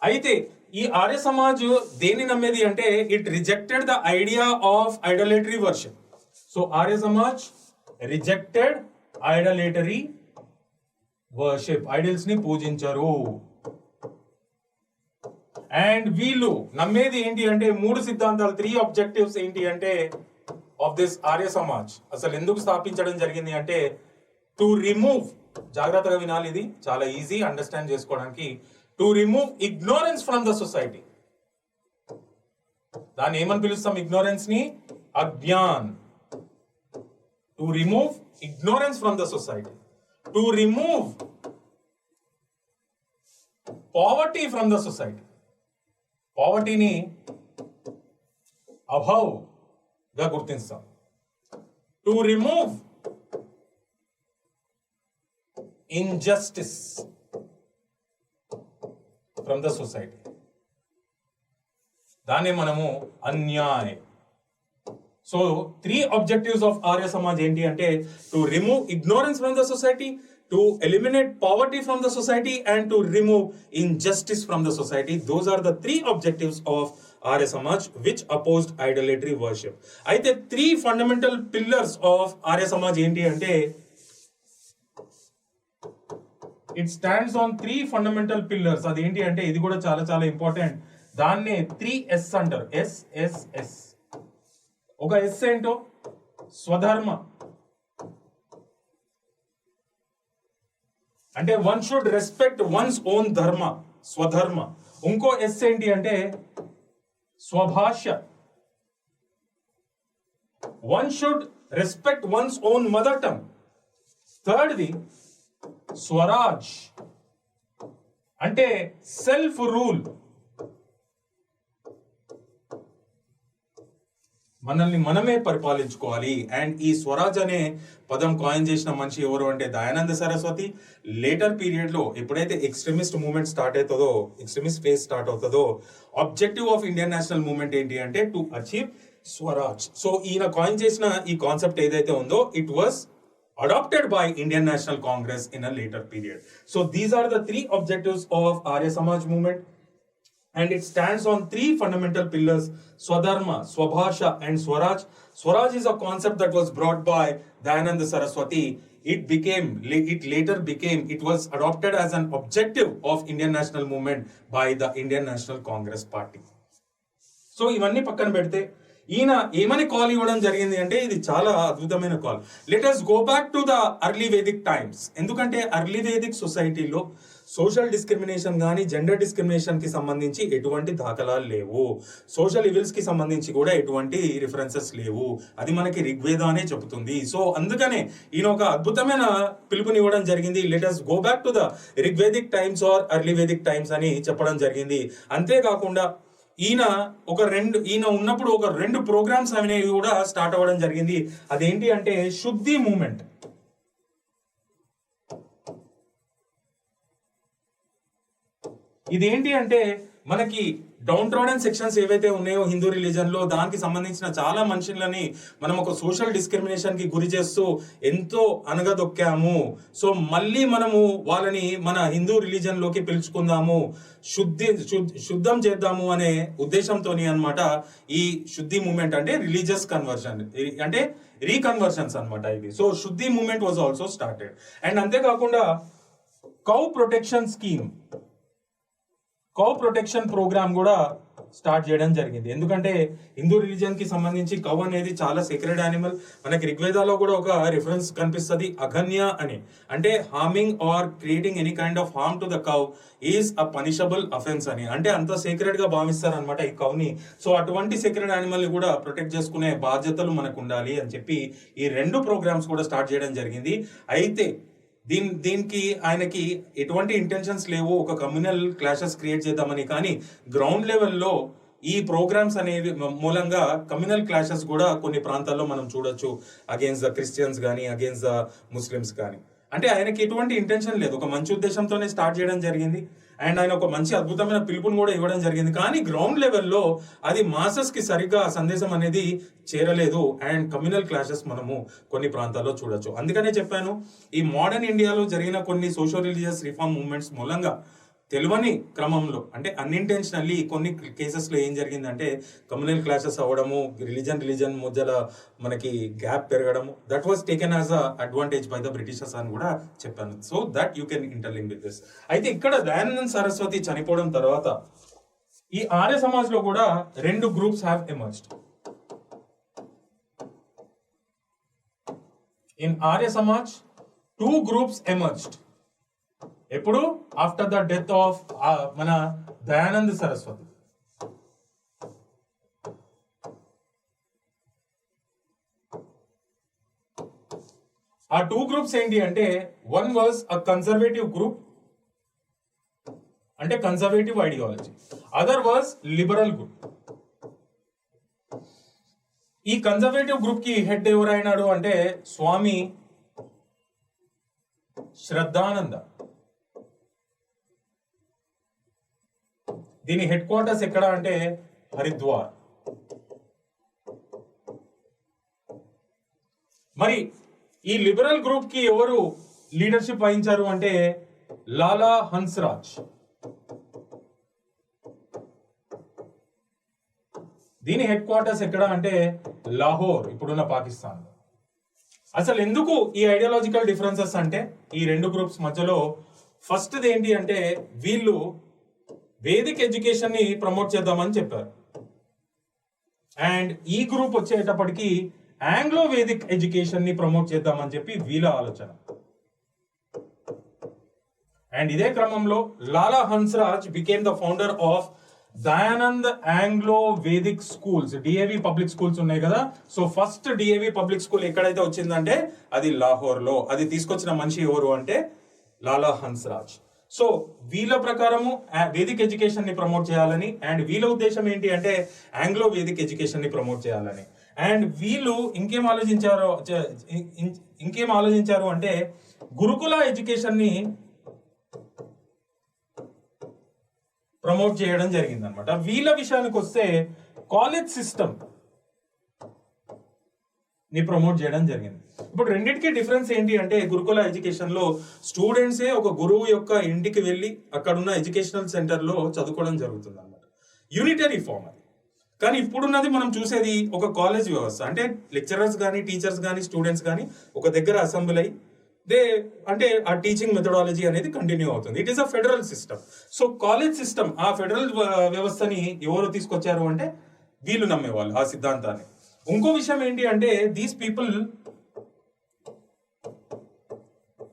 అయితే ఈ ఆర్య సమాజ్ దేన్ని నమ్మేది అంటే it rejected the idea of idolatry worship. So Arya Samaj rejected idolatry worship, idols ని పూజించరు. అండ్ వీళ్ళు నమ్మేది ఏంటి అంటే మూడు సిద్ధాంతాలు, 3 ఆబ్జెక్టివ్స్ ఏంటి అంటే ఆఫ్ దిస్ ఆర్య సమాజ్. అసలు ఎందుకు స్థాపించడం జరిగింది అంటే టు రిమూవ్, జాగ్రత్తగా వినాలి, ఇది చాలా ఈజీ అండర్స్టాండ్ చేసుకోవడానికి, to remove ignorance from the society. దాన్ని ఏమని పిలుస్తాం? ఇగ్నోరెన్స్ ని అజ్ఞాన్. To remove ignorance from the society, to remove poverty from the society. పావర్టీని అభావ్ గా గుర్తిస్తాం. To remove injustice from the society, దాన్ని మనము అన్యాయ్. So 3 objectives of Arya Samaj ఏంటి అంటే to remove ignorance from the society, to eliminate poverty from the society, and to remove injustice from the society. Those are the 3 objectives of Arya Samaj, which opposed idolatry worship. Aithe 3 fundamental pillars of Arya Samaj enti ante it stands on 3 fundamental pillars. Adi enti ante idi kuda chala chala important. దాన్నే 3S అంటారు. SSS. ఒక yes ఏంటో స్వధర్మ, అంటే one should respect one's own dharma, స్వధర్మ. ఇంకో S ఏంటి అంటే స్వభాష్య, one should respect one's own mother tongue. థర్డ్ది స్వరాజ్, అంటే సెల్ఫ్ రూల్, మనల్ని మనమే పరిపాలించుకోవాలి. అండ్ ఈ స్వరాజ్ అనే పదం కాయిన్ చేసిన మనిషి ఎవరు అంటే దయానంద సరస్వతి. లేటర్ పీరియడ్ లో ఎప్పుడైతే ఎక్స్ట్రీమిస్ట్ మూవ్మెంట్ స్టార్ట్ అవుతుందో, ఎక్స్ట్రీమిస్ట్ ఫేజ్ స్టార్ట్ అవుతుందో, objective of Indian national movement ఏంటి అంటే టు అచీవ్ స్వరాజ్. సో ఈయన కాయిన్ చేసిన ఈ కాన్సెప్ట్ ఏదైతే ఉందో it was adopted by Indian National Congress in a later period. So these are the three objectives of Arya Samaj movement, and it stands on three fundamental pillars: Swadharma, Swabhasha and Swaraj. Swaraj is a concept that was brought by Dayananda Saraswati. It was adopted as an objective of Indian National Movement by the Indian National Congress Party. So ఇవన్నీ పక్కన పెడితే ఈయన ఏమని call ఇవ్వడం జరిగింది అంటే ఇది చాలా అద్భుతమైన call. Let us go back to the early Vedic times. ఎందుకంటే అర్లీ వేదిక్ సొసైటీలో సోషల్ డిస్క్రిమినేషన్ కానీ జెండర్ డిస్క్రిమినేషన్ కి సంబంధించి ఎటువంటి దాఖలాలు లేవు. సోషల్ ఇవిల్స్ కి సంబంధించి కూడా ఎటువంటి రిఫరెన్సెస్ లేవు. అది మనకి ఋగ్వేదానే చెబుతుంది. సో అందుకనే ఈయన ఒక అద్భుతమైన పిలుపునివ్వడం జరిగింది. Let us go back to the Rigvedic times or early Vedic times అని చెప్పడం జరిగింది. అంతేకాకుండా ఈయన ఉన్నప్పుడు ఒక రెండు ప్రోగ్రామ్స్ అనేవి కూడా స్టార్ట్ అవ్వడం జరిగింది. అదేంటి అంటే శుద్ధి మూమెంట్. ఇదేంటి అంటే మనకి డౌన్ ట్రోడన్ సెక్షన్స్ ఏవైతే ఉన్నాయో హిందూ రిలీజన్ లో, దానికి సంబంధించిన చాలా మనుషులని మనం ఒక సోషల్ డిస్క్రిమినేషన్ కి గురి చేస్తూ ఎంతో అనగదొక్కాము. సో మళ్ళీ మనము వాళ్ళని మన హిందూ రిలీజన్ లోకి పిలుచుకుందాము, శుద్ధం చేద్దాము అనే ఉద్దేశంతోని అన్నమాట ఈ శుద్ధి మూమెంట్, అంటే రిలీజియస్ కన్వర్షన్, అంటే రీకన్వర్షన్స్ అన్నమాట ఇది. So Shuddhi movement was also started. And అంతేకాకుండా cow protection scheme, cow protection programme కూడా స్టార్ట్ చేయడం జరిగింది. ఎందుకంటే హిందూ రిలీజియన్ కి సంబంధించి కౌ అనేది చాలా సీక్రెట్ యానిమల్. మనకి ఋగ్వేదాలో కూడా ఒక రిఫరెన్స్ కనిపిస్తుంది అఘన్య అని, అంటే harming or creating any kind of harm to the cow is a punishable offence అని, అంటే అంత సీక్రెట్ గా భావిస్తారు అనమాట ఈ కౌని. సో అటువంటి సీక్రెట్ యానిమల్ ని కూడా ప్రొటెక్ట్ చేసుకునే బాధ్యతలు మనకు ఉండాలి అని చెప్పి ఈ రెండు ప్రోగ్రామ్స్ కూడా స్టార్ట్ చేయడం జరిగింది. అయితే దీనికి ఆయనకి ఎటువంటి ఇంటెన్షన్స్ లేవు ఒక కమ్యూనల్ క్లాషెస్ క్రియేట్ చేద్దామని. కానీ గ్రౌండ్ లెవెల్లో ఈ ప్రోగ్రామ్స్ అనేవి మూలంగా కమ్యూనల్ క్లాషెస్ కూడా కొన్ని ప్రాంతాల్లో మనం చూడొచ్చు, అగేన్స్ట్ ద క్రిస్టియన్స్ కానీ అగేన్స్ట్ ద ముస్లిమ్స్ కానీ. అంటే ఆయనకి ఎటువంటి ఇంటెన్షన్ లేదు, ఒక మంచి ఉద్దేశంతోనే స్టార్ట్ చేయడం జరిగింది. అండ్ ఆయన ఒక మంచి అద్భుతమైన పిలుపుని కూడా ఇవ్వడం జరిగింది. కానీ గ్రౌండ్ లెవెల్లో అది మాసెస్ కి సరిగ్గా సందేశం అనేది చేరలేదు. అండ్ కమ్యూనల్ క్లాషెస్ మనము కొన్ని ప్రాంతాల్లో చూడొచ్చు. అందుకనే చెప్పాను, ఈ మోడర్న్ ఇండియాలో జరిగిన కొన్ని సోషల్ రిలీజియస్ రిఫార్మ్ మూవ్మెంట్స్ మూలంగా తెలియని క్రమంలో, అంటే అన్ఇంటెన్షనల్లీ కొన్ని కేసెస్లో ఏం జరిగిందంటే కమ్యూనల్ క్లాషెస్ అవ్వడము, రిలీజన్ మధ్యలో మనకి గ్యాప్ పెరగడము, that was taken as a advantage by the Britishers అని కూడా చెప్పాను. So that you can interlink with this. అయితే ఇక్కడ దయానంద సరస్వతి చనిపోవడం తర్వాత ఈ ఆర్య సమాజ్ లో కూడా రెండు groups have emerged. In Arya Samaj 2 groups emerged. ఎప్పుడు? ఆఫ్టర్ ద డెత్ ఆఫ్ మన దయానంద సరస్వతి. ఆ 2 groups ఏంటి అంటే, one was a conservative group, అంటే conservative ideology. Other was liberal group. ఈ కన్సర్వేటివ్ గ్రూప్ కి హెడ్ ఎవరైనాడు అంటే స్వామి శ్రద్ధానంద. దీని హెడ్ క్వార్టర్స్ ఎక్కడ అంటే హరిద్వార్. మరి ఈ లిబరల్ గ్రూప్ కి ఎవరు లీడర్షిప్ వహించారు అంటే లాలా హన్స్రాజ్. దీని హెడ్ క్వార్టర్స్ ఎక్కడ అంటే లాహోర్, ఇప్పుడున్న పాకిస్తాన్. అసలు ఎందుకు ఈ ఐడియాలజికల్ డిఫరెన్సెస్ అంటే ఈ రెండు గ్రూప్స్ మధ్యలో? ఫస్ట్ ఏంటి అంటే వీళ్ళు వేదిక్ ఎడ్యుకేషన్ ని ప్రమోట్ చేద్దామని చెప్పారు. అండ్ ఈ గ్రూప్ వచ్చేటప్పటికి ఆంగ్లో వేదిక్ ఎడ్యుకేషన్ ని ప్రమోట్ చేద్దామని చెప్పి వీళ్ళ ఆలోచన. అండ్ ఇదే క్రమంలో Lala Hansraj became the founder of Dayanand Anglo Vedic schools. DAV public schools ఉన్నాయి కదా, so first DAV public school ఎక్కడైతే వచ్చిందంటే అది లాహోర్ లో. అది తీసుకొచ్చిన మనిషి ఎవరు అంటే లాలా హన్స్రాజ్. సో వీళ్ళ ప్రకారము వేదిక్ ఎడ్యుకేషన్ ని ప్రమోట్ చేయాలని, అండ్ వీళ్ళ ఉద్దేశం ఏంటి అంటే ఆంగ్లో వేదిక్ ఎడ్యుకేషన్ ని ప్రమోట్ చేయాలని. అండ్ వీళ్ళు ఇంకేం ఆలోచించారు అంటే గురుకుల ఎడ్యుకేషన్ ని ప్రమోట్ చేయడం జరిగింది అనమాట. వీళ్ళ విషయానికి వస్తే కాలేజ్ సిస్టమ్ ని ప్రమోట్ చేయడం జరిగింది. ఇప్పుడు రెండింటికి డిఫరెన్స్ ఏంటి అంటే గురుకుల ఎడ్యుకేషన్ లో స్టూడెంట్సే ఒక గురువు యొక్క ఇంటికి వెళ్ళి అక్కడున్న ఎడ్యుకేషనల్ సెంటర్ లో చదువుకోవడం జరుగుతుంది అనమాట. యూనిటరీ ఫామ్ అది. కానీ ఇప్పుడున్నది మనం చూసేది ఒక కాలేజ్ వ్యవస్థ. అంటే లెక్చరర్స్ కానీ టీచర్స్ కానీ స్టూడెంట్స్ కానీ ఒక దగ్గర అసెంబ్లీ అయ్యి అంటే ఆ టీచింగ్ మెథడాలజీ అనేది కంటిన్యూ అవుతుంది. It is a federal system. So college system, ఆ ఫెడరల్ వ్యవస్థని ఎవరు తీసుకొచ్చారు అంటే వీళ్ళు నమ్మేవాళ్ళు ఆ సిద్ధాంతాన్ని. ఇంకో విషయం ఏంటి అంటే these people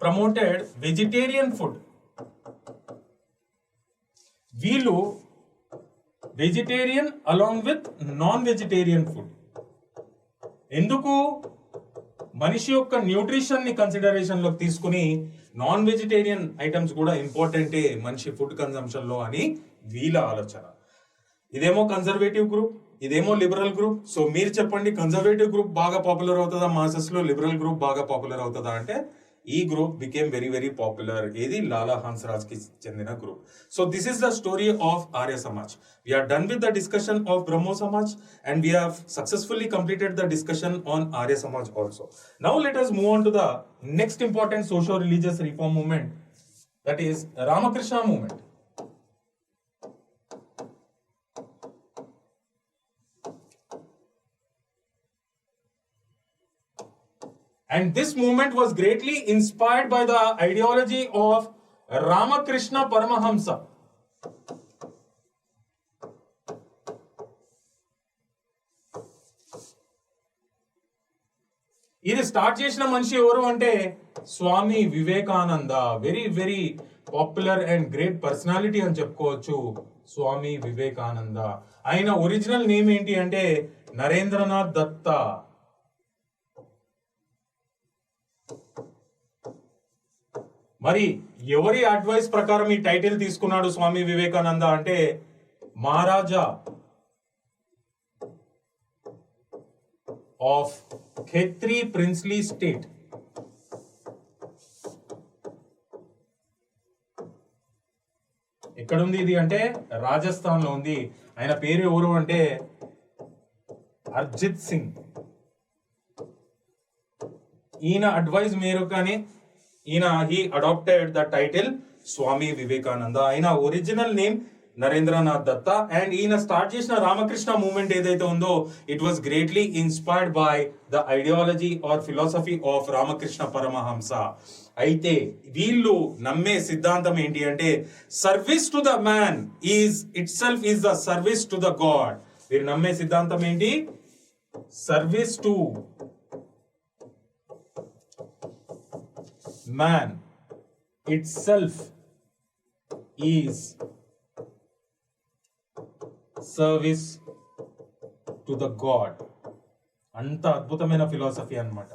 promoted vegetarian food. వీళ్ళు vegetarian along with non vegetarian food. ఎందుకు? మనిషి యొక్క న్యూట్రిషన్ ని కన్సిడరేషన్ లోకి తీసుకుని నాన్ వెజిటేరియన్ ఐటమ్స్ కూడా ఇంపార్టెంటే మనిషి ఫుడ్ కన్సంప్షన్ లో అని వీళ్ళ ఆలోచన. ఇదేమో కన్జర్వేటివ్ గ్రూప్, ఇదేమో లిబరల్ గ్రూప్. సో మీరు చెప్పండి, కన్జర్వేటివ్ గ్రూప్ బాగా పాపులర్ అవుతుందా మాసెస్ లో, లిబరల్ గ్రూప్ బాగా పాపులర్ అవుతుందా అంటే ఈ group became very very popular. ఏది? లాలా హన్స్రాజ్ కి చెందిన group. So this is the story of Arya Samaj. We are done with the discussion of Brahmo Samaj and we have successfully completed the discussion on Arya Samaj also. Now let us move on to the next important socio-religious reform movement, that is Ramakrishna movement. And this movement was greatly inspired by the ideology of Ramakrishna Paramahamsa. ఇది start చేసిన మనిషి ఎవరు అంటే Swami Vivekananda. Very very popular and great personality అని చెప్పుకోవచ్చు స్వామి వివేకానంద. ఆయన original name ఏంటి అంటే నరేంద్రనాథ్ దత్త. మరి ఎవరి అడ్వైస్ ప్రకారం ఈ టైటిల్ తీసుకున్నాడు స్వామి వివేకానంద అంటే మహారాజా ఆఫ్ ఖేత్రి ప్రిన్స్లీ స్టేట్. ఎక్కడుంది ఇది అంటే రాజస్థాన్ లో ఉంది. ఆయన పేరు ఎవరు అంటే అర్జిత్ సింగ్. ఈయన అడ్వైజ్ మేరకునే he adopted the title Swami Vivekananda. ఆయన original name Narendranath Datta. And ఈయన స్టార్ట్ చేసిన రామకృష్ణ మూవ్మెంట్ ఏదైతే ఉందో it was greatly inspired by the ideology or philosophy of Ramakrishna Paramahamsa. అయితే వీళ్ళు నమ్మే సిద్ధాంతం ఏంటి అంటే service to the man is itself is the service to the god. వీరు నమ్మే సిద్ధాంతం ఏంటి? Service to man itself is service to the God. అంత అద్భుతమైన ఫిలాసఫీ అన్నమాట.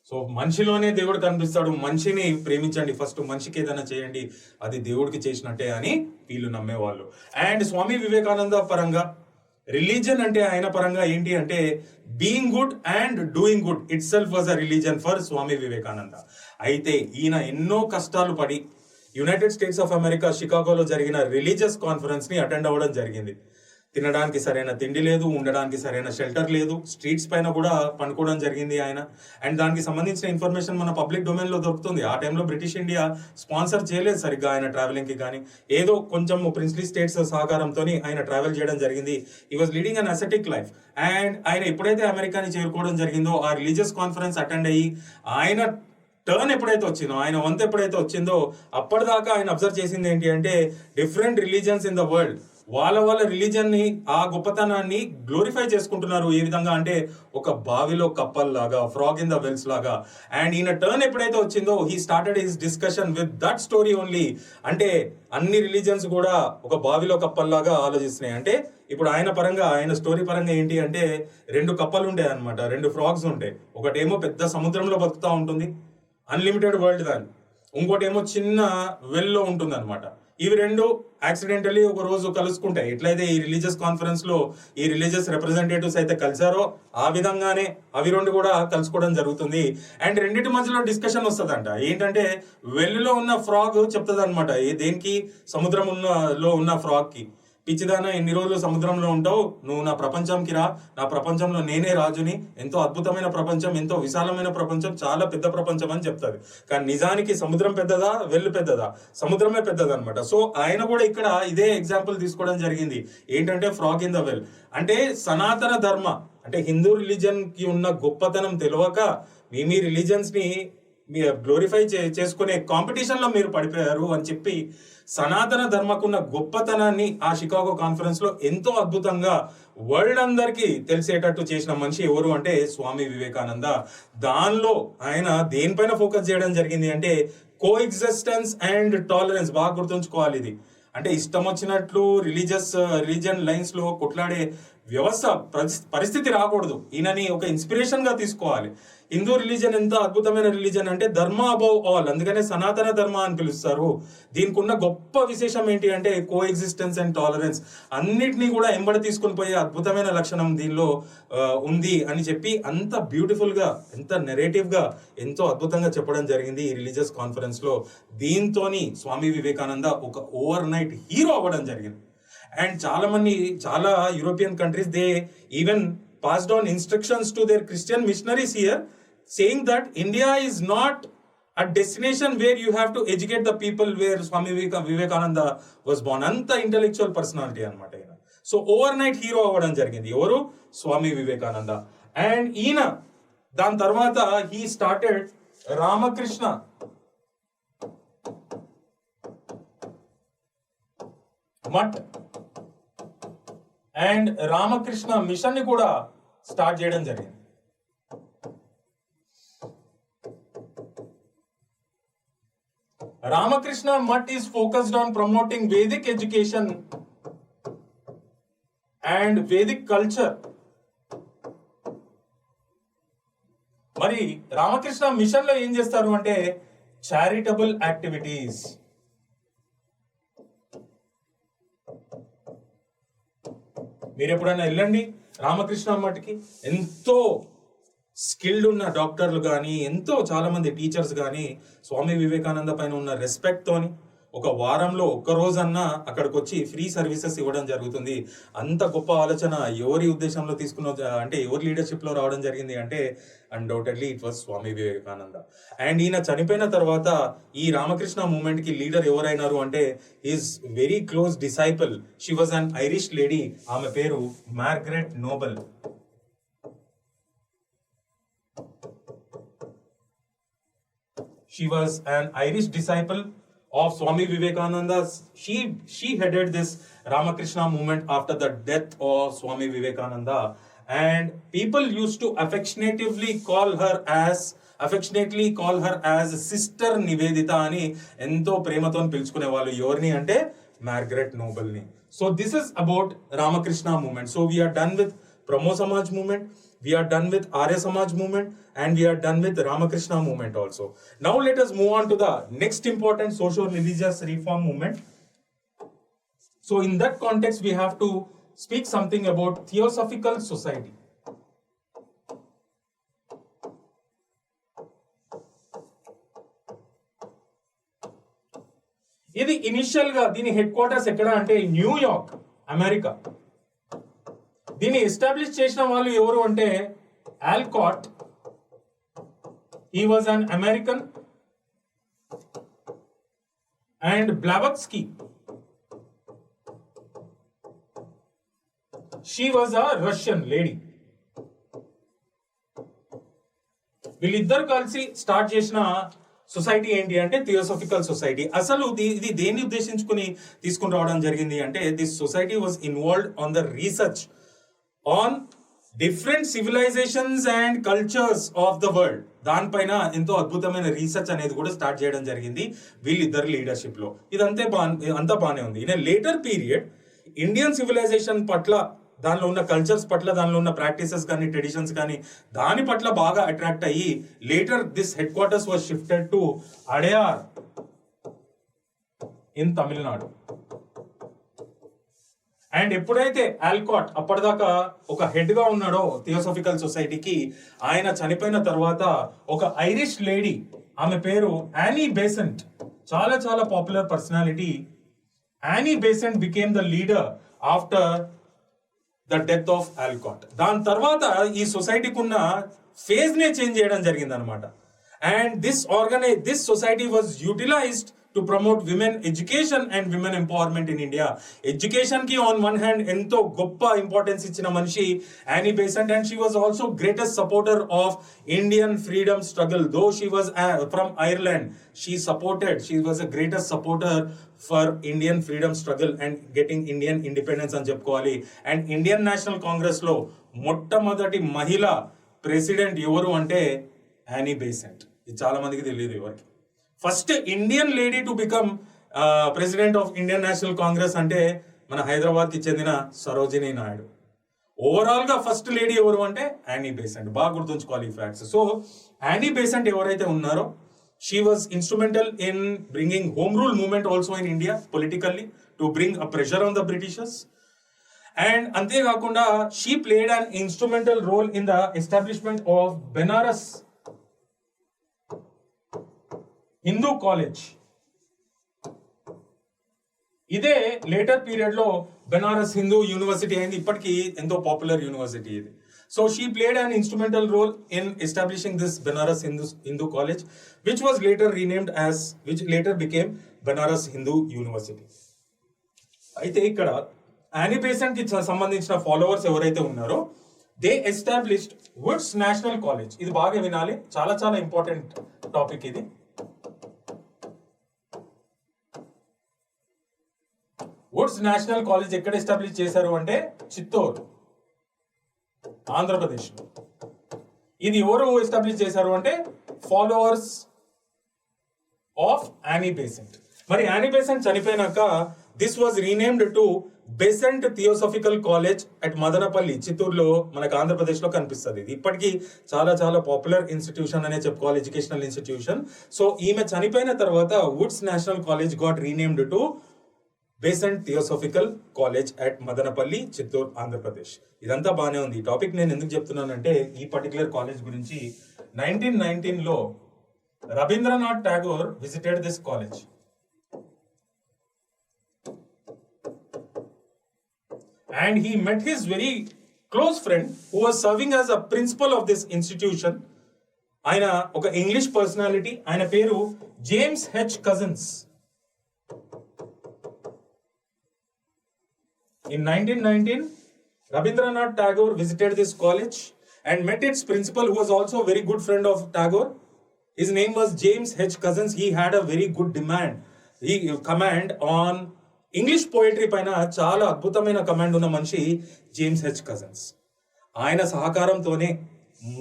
సో మనిషిలోనే దేవుడు కనిపిస్తాడు. మనిషిని ప్రేమించండి ఫస్ట్, మనిషికి ఏదైనా చేయండి, అది దేవుడికి చేసినట్టే అని వీళ్ళు నమ్మేవాళ్ళు. అండ్ స్వామి వివేకానంద పరంగా రిలీజన్ అంటే ఆయన పరంగా ఏంటి అంటే being good and doing good itself was a religion for Swami Vivekananda. అయితే ఈయన ఎన్నో కష్టాలు పడి యునైటెడ్ స్టేట్స్ ఆఫ్ అమెరికా షికాగోలో జరిగిన రిలీజియస్ కాన్ఫరెన్స్ ని అటెండ్ అవ్వడం జరిగింది. తినడానికి సరైన తిండి లేదు, ఉండడానికి సరైన షెల్టర్ లేదు, స్ట్రీట్స్ పైన కూడా పనుకోవడం జరిగింది ఆయన. అండ్ దానికి సంబంధించిన ఇన్ఫర్మేషన్ మన పబ్లిక్ డొమైన్ లో దొరుకుతుంది. ఆ టైంలో బ్రిటిష్ ఇండియా స్పాన్సర్ చేయలేదు సరిగ్గా ఆయన ట్రావెలింగ్ కి కానీ, ఏదో కొంచెం ప్రిన్స్లీ స్టేట్స్ సహకారంతో ఆయన ట్రావెల్ చేయడం జరిగింది. ఈ was leading an ascetic life. And ఆయన ఎప్పుడైతే అమెరికాని చేరుకోవడం జరిగిందో ఆ రిలీజియస్ కాన్ఫరెన్స్ అటెండ్ అయ్యి ఆయన టర్న్ ఎప్పుడైతే వచ్చిందో, ఆయన వంతు ఎప్పుడైతే వచ్చిందో, అప్పటిదాకా ఆయన అబ్జర్వ్ చేసింది ఏంటి అంటే different religions in the world వాళ్ళ రిలీజన్ ని, ఆ గొప్పతనాన్ని గ్లోరిఫై చేసుకుంటున్నారు. ఏ విధంగా అంటే ఒక బావిలో కప్పల్ లాగా, ఫ్రాగ్ ఇన్ ద వెల్స్ లాగా. అండ్ ఈయన టర్న్ ఎప్పుడైతే వచ్చిందో he started his discussion with that story only. అంటే అన్ని రిలీజన్స్ కూడా ఒక బావిలో కప్పల్ లాగా ఆలోచిస్తున్నాయి. అంటే ఇప్పుడు ఆయన పరంగా, ఆయన స్టోరీ పరంగా ఏంటి అంటే రెండు కప్పలు ఉంటాయి అనమాట, రెండు ఫ్రాగ్స్ ఉంటాయి. ఒకటేమో పెద్ద సముద్రంలో బతుకుతా ఉంటుంది, అన్లిమిటెడ్ వరల్డ్ దాన్ని. ఇంకోటేమో చిన్న వెల్లో ఉంటుంది అనమాట. ఇవి రెండు యాక్సిడెంటలీ ఒక రోజు కలుసుకుంటాయి. ఎట్లయితే ఈ రిలీజియస్ కాన్ఫరెన్స్ లో ఈ రిలీజియస్ రిప్రజెంటేటివ్స్ అయితే కలిసారో ఆ విధంగానే అవి రెండు కూడా కలుసుకోవడం జరుగుతుంది. అండ్ రెండింటి మధ్యలో డిస్కషన్ వస్తుందంట. ఏంటంటే వెల్లులో ఉన్న ఫ్రాగ్ చెప్తుంది అనమాట, దేనికి, సముద్రం లో ఉన్న ఫ్రాగ్ కి, పిచ్చిదానా ఎన్ని రోజులు సముద్రంలో ఉంటావు, నువ్వు నా ప్రపంచంకి రా, నా ప్రపంచంలో నేనే రాజుని, ఎంతో అద్భుతమైన ప్రపంచం, ఎంతో విశాలమైన ప్రపంచం, చాలా పెద్ద ప్రపంచం అని చెప్తారు. కానీ నిజానికి సముద్రం పెద్దదా, వెళ్ళు పెద్దదా? సముద్రమే పెద్దదన్నమాట. సో ఆయన కూడా ఇక్కడ ఇదే ఎగ్జాంపుల్ తీసుకోవడం జరిగింది. ఏంటంటే ఫ్రాగ్ ఇన్ ద వెల్. అంటే సనాతన ధర్మ, అంటే హిందూ రిలీజన్ కి ఉన్న గొప్పతనం తెలియక మీ రిలీజన్స్ ని గ్లోరిఫై చేసుకునే కాంపిటీషన్ లో మీరు పడిపోయారు అని చెప్పి సనాతన ధర్మకున్న గొప్పతనాన్ని ఆ షికాగో కాన్ఫరెన్స్ లో ఎంతో అద్భుతంగా వరల్డ్ అందరికీ తెలిసేటట్టు చేసిన మనిషి ఎవరు అంటే స్వామి వివేకానంద. దానిలో ఆయన దేనిపైన ఫోకస్ చేయడం జరిగింది అంటే కో ఎగ్జిస్టెన్స్ అండ్ టాలరెన్స్. బాగా గుర్తుంచుకోవాలి ఇది. అంటే ఇష్టం వచ్చినట్లు రిలీజియన్ లైన్స్ లో కొట్లాడే వ్యవస్థ, పరిస్థితి రాకూడదు. ఈయనని ఒక ఇన్స్పిరేషన్ గా తీసుకోవాలి. హిందూ రిలీజన్ ఎంత అద్భుతమైన రిలీజన్ అంటే ధర్మ అబౌవ్ ఆల్, అందుకనే సనాతన ధర్మ అని పిలుస్తారు. దీనికి ఉన్న గొప్ప విశేషం ఏంటి అంటే కో ఎగ్జిస్టెన్స్ అండ్ టాలరెన్స్. అన్నిటినీ కూడా ఎంబడి తీసుకుని పోయే అద్భుతమైన లక్షణం దీనిలో ఉంది అని చెప్పి అంత బ్యూటిఫుల్ గా, ఎంత నెరేటివ్ గా, ఎంతో అద్భుతంగా చెప్పడం జరిగింది ఈ రిలీజియస్ కాన్ఫరెన్స్ లో. దీంతోని స్వామి వివేకానంద ఒక ఓవర్ నైట్ హీరో అవ్వడం జరిగింది. అండ్ చాలా European countries they even passed on instructions to their Christian missionaries here, saying that India is not a destination where you have to educate the people where Swami Vivekananda was born. Anta intellectual personality anamata ina. So overnight hero avadam jarigindi evaru, Swami Vivekananda. And ఈయన దాని తర్వాత he started Ramakrishna Math and Ramakrishna mission ని కూడా start చేయడం జరిగింది. Ramakrishna Mutt is focused on promoting Vedic education and Vedic culture. మరి Ramakrishna machine లో ఏం చేస్తారు అంటే చారిటబుల్ యాక్టివిటీస్. మీరు ఎప్పుడైనా వెళ్ళండి రామకృష్ణ మఠ్కి. ఎంతో స్కిల్డ్ ఉన్న డాక్టర్లు కానీ, ఎంతో చాలా మంది టీచర్స్ కానీ స్వామి వివేకానంద పైన ఉన్న రెస్పెక్ట్ తోని ఒక వారంలో ఒక్క రోజన్నా అక్కడికి వచ్చి ఫ్రీ సర్వీసెస్ ఇవ్వడం జరుగుతుంది. అంత గొప్ప ఆలోచన ఎవరి ఉద్దేశంలో తీసుకున్న, అంటే ఎవరి లీడర్షిప్ లో రావడం జరిగింది అంటే undoubtedly it was Swami Vivekananda. And ఈయన చనిపోయిన తర్వాత ఈ రామకృష్ణ మూవ్మెంట్ కి లీడర్ ఎవరైనారు అంటే his very close disciple. She was an Irish lady. ఆమె పేరు Margaret Noble. She was an Irish disciple of Swami Vivekananda. She headed this Ramakrishna movement after the death of Swami Vivekananda, and people used to affectionately call her as Sister Nivedita ani ento prematon పిలుచుకునే వాళ్ళు. ఎవరిని అంటే Margaret Nobel ని. So this is about Ramakrishna movement. So we are done with Brahmo Samaj movement, we are done with Arya Samaj movement, and we are done with Ramakrishna movement also. Now let us move on to the next important socio-religious reform movement. So in that context we have to speak something about Theosophical Society. ఇది initial గా దీని head quarters ఎక్కడ అంటే New York, America. దీన్ని establish చేసిన వాళ్ళు ఎవరు అంటే Allcott. He was an American. And Blavatsky, she was a Russian lady. వీళ్ళిద్దరు కలిసి స్టార్ట్ చేసిన సొసైటీ ఏంటి అంటే థియోసఫికల్ సొసైటీ. అసలు ఇది దేన్ని ఉద్దేశించుకుని తీసుకుని రావడం జరిగింది అంటే this society was involved on the research on different civilisations and cultures of the world. దానిపైన ఎంతో అద్భుతమైన రీసెర్చ్ అనేది కూడా స్టార్ట్ చేయడం జరిగింది వీళ్ళిద్దరు లీడర్షిప్ లో. అంతా బాగానే ఉంది. In later period Indian civilization పట్ల, దానిలో ఉన్న కల్చర్స్ పట్ల, దానిలో ఉన్న ప్రాక్టీసెస్ కానీ ట్రెడిషన్స్ కానీ దాని పట్ల బాగా అట్రాక్ట్ అయ్యి later this head quarters was shifted to Adyar in Tamil Nadu. And ఎప్పుడైతే ఆల్కాట్ అప్పటిదాకా ఒక హెడ్ గా ఉన్నాడో థియోసఫికల్ సొసైటీకి, ఆయన చనిపోయిన తర్వాత ఒక ఐరిష్ లేడీ, ఆమె పేరు యానీ బేసెంట్, చాలా చాలా popular personality. Annie Besant became the leader after the death of Olcott. దాని తర్వాత ఈ సొసైటీకి ఉన్న ఫేజ్ నే చేంజ్ చేయడం జరిగింది అనమాట. And this society was utilized to promote women education and women empowerment in India. Education ki on one hand ento goppa importance ichina manishi Annie Besant, and she was also greatest supporter of Indian freedom struggle. Though she was from Ireland, she was a greatest supporter for Indian freedom struggle and getting Indian independence అని చెప్పుకోవాలి. And Indian National Congress లో మొట్టమొదటి మహిళ president ఎవరు అంటే Annie Bessent. ఇది చాలా మందికి తెలియదు ఎవరికి. First Indian lady to become president of Indian National Congress అంటే మన హైదరాబాద్ కి చెందిన సరోజినీ నాయుడు. ఓవరాల్ గా ఫస్ట్ లేడీ ఎవరు అంటే యానీ బేసెంట్. బాగా గుర్తుంచుకోవాలి ఈ ఫ్యాక్ట్స్. సో యానీ బేసెంట్ ఎవరైతే ఉన్నారో, she was instrumental in bringing home rule movement also in India politically to bring a pressure on the Britishers. And అంతేకాకుండా she played an instrumental role in the establishment of Benares Hindu College. ఇదే later period లో Benares Hindu University అయింది. ఇప్పటికీ ఎంతో popular university ఇది. So she played an instrumental role in establishing this Benares Hindu College, which later became Benares Hindu University. అయితే ఇక్కడ Annie Bessent కి సంబంధించిన ఫాలోవర్స్ ఎవరైతే ఉన్నారో, they established Woods national college. ఇది బాగా వినాలి, చాలా చాలా ఇంపార్టెంట్ టాపిక్ ఇది. వుడ్స్ నేషనల్ కాలేజ్ ఎక్కడ ఎస్టాబ్లిష్ చేశారు అంటే చిత్తూరు, ఆంధ్రప్రదేశ్ లో. ఇది ఎవరు ఎస్టాబ్లిష్ చేశారు అంటే ఫాలోవర్స్ ఆఫ్ యానీ బేసెంట్. మరి యానీ బేసెంట్ చనిపోయినాక this was renamed to Besant Theosophical College at Madanapalle, చిత్తూరులో, మనకు ఆంధ్రప్రదేశ్ లో కనిపిస్తుంది. ఇది ఇప్పటికీ చాలా చాలా పాపులర్ ఇన్స్టిట్యూషన్ అనే చెప్పుకోవాలి, ఎడ్యుకేషనల్ ఇన్స్టిట్యూషన్. సో ఈమె చనిపోయిన తర్వాత Woods national college got renamed to Bessent Theosophical College at Madanapalle, Chittoor, Andhra Pradesh. ఇదంతా బాగానే ఉంది. ఈ టాపిక్ నేను ఎందుకు చెప్తున్నానంటే ఈ పర్టికులర్ కాలేజ్ గురించి 1919 లో Rabindranath Tagore visited this college. And he met his very close friend who was serving as a principal of this institution. ఆయన ఒక ఇంగ్లీష్ పర్సనాలిటీ, ఆయన పేరు James H cousins. In 1919, Rabindranath Tagore visited this college and met its principal, who was also a very good friend of Tagore. His name was James H. Cousins. He had a very good command on English poetry పైన చాలా అద్భుతమైన command ఉన్న మనిషి James H cousins. ఆయన సహకారంతోనే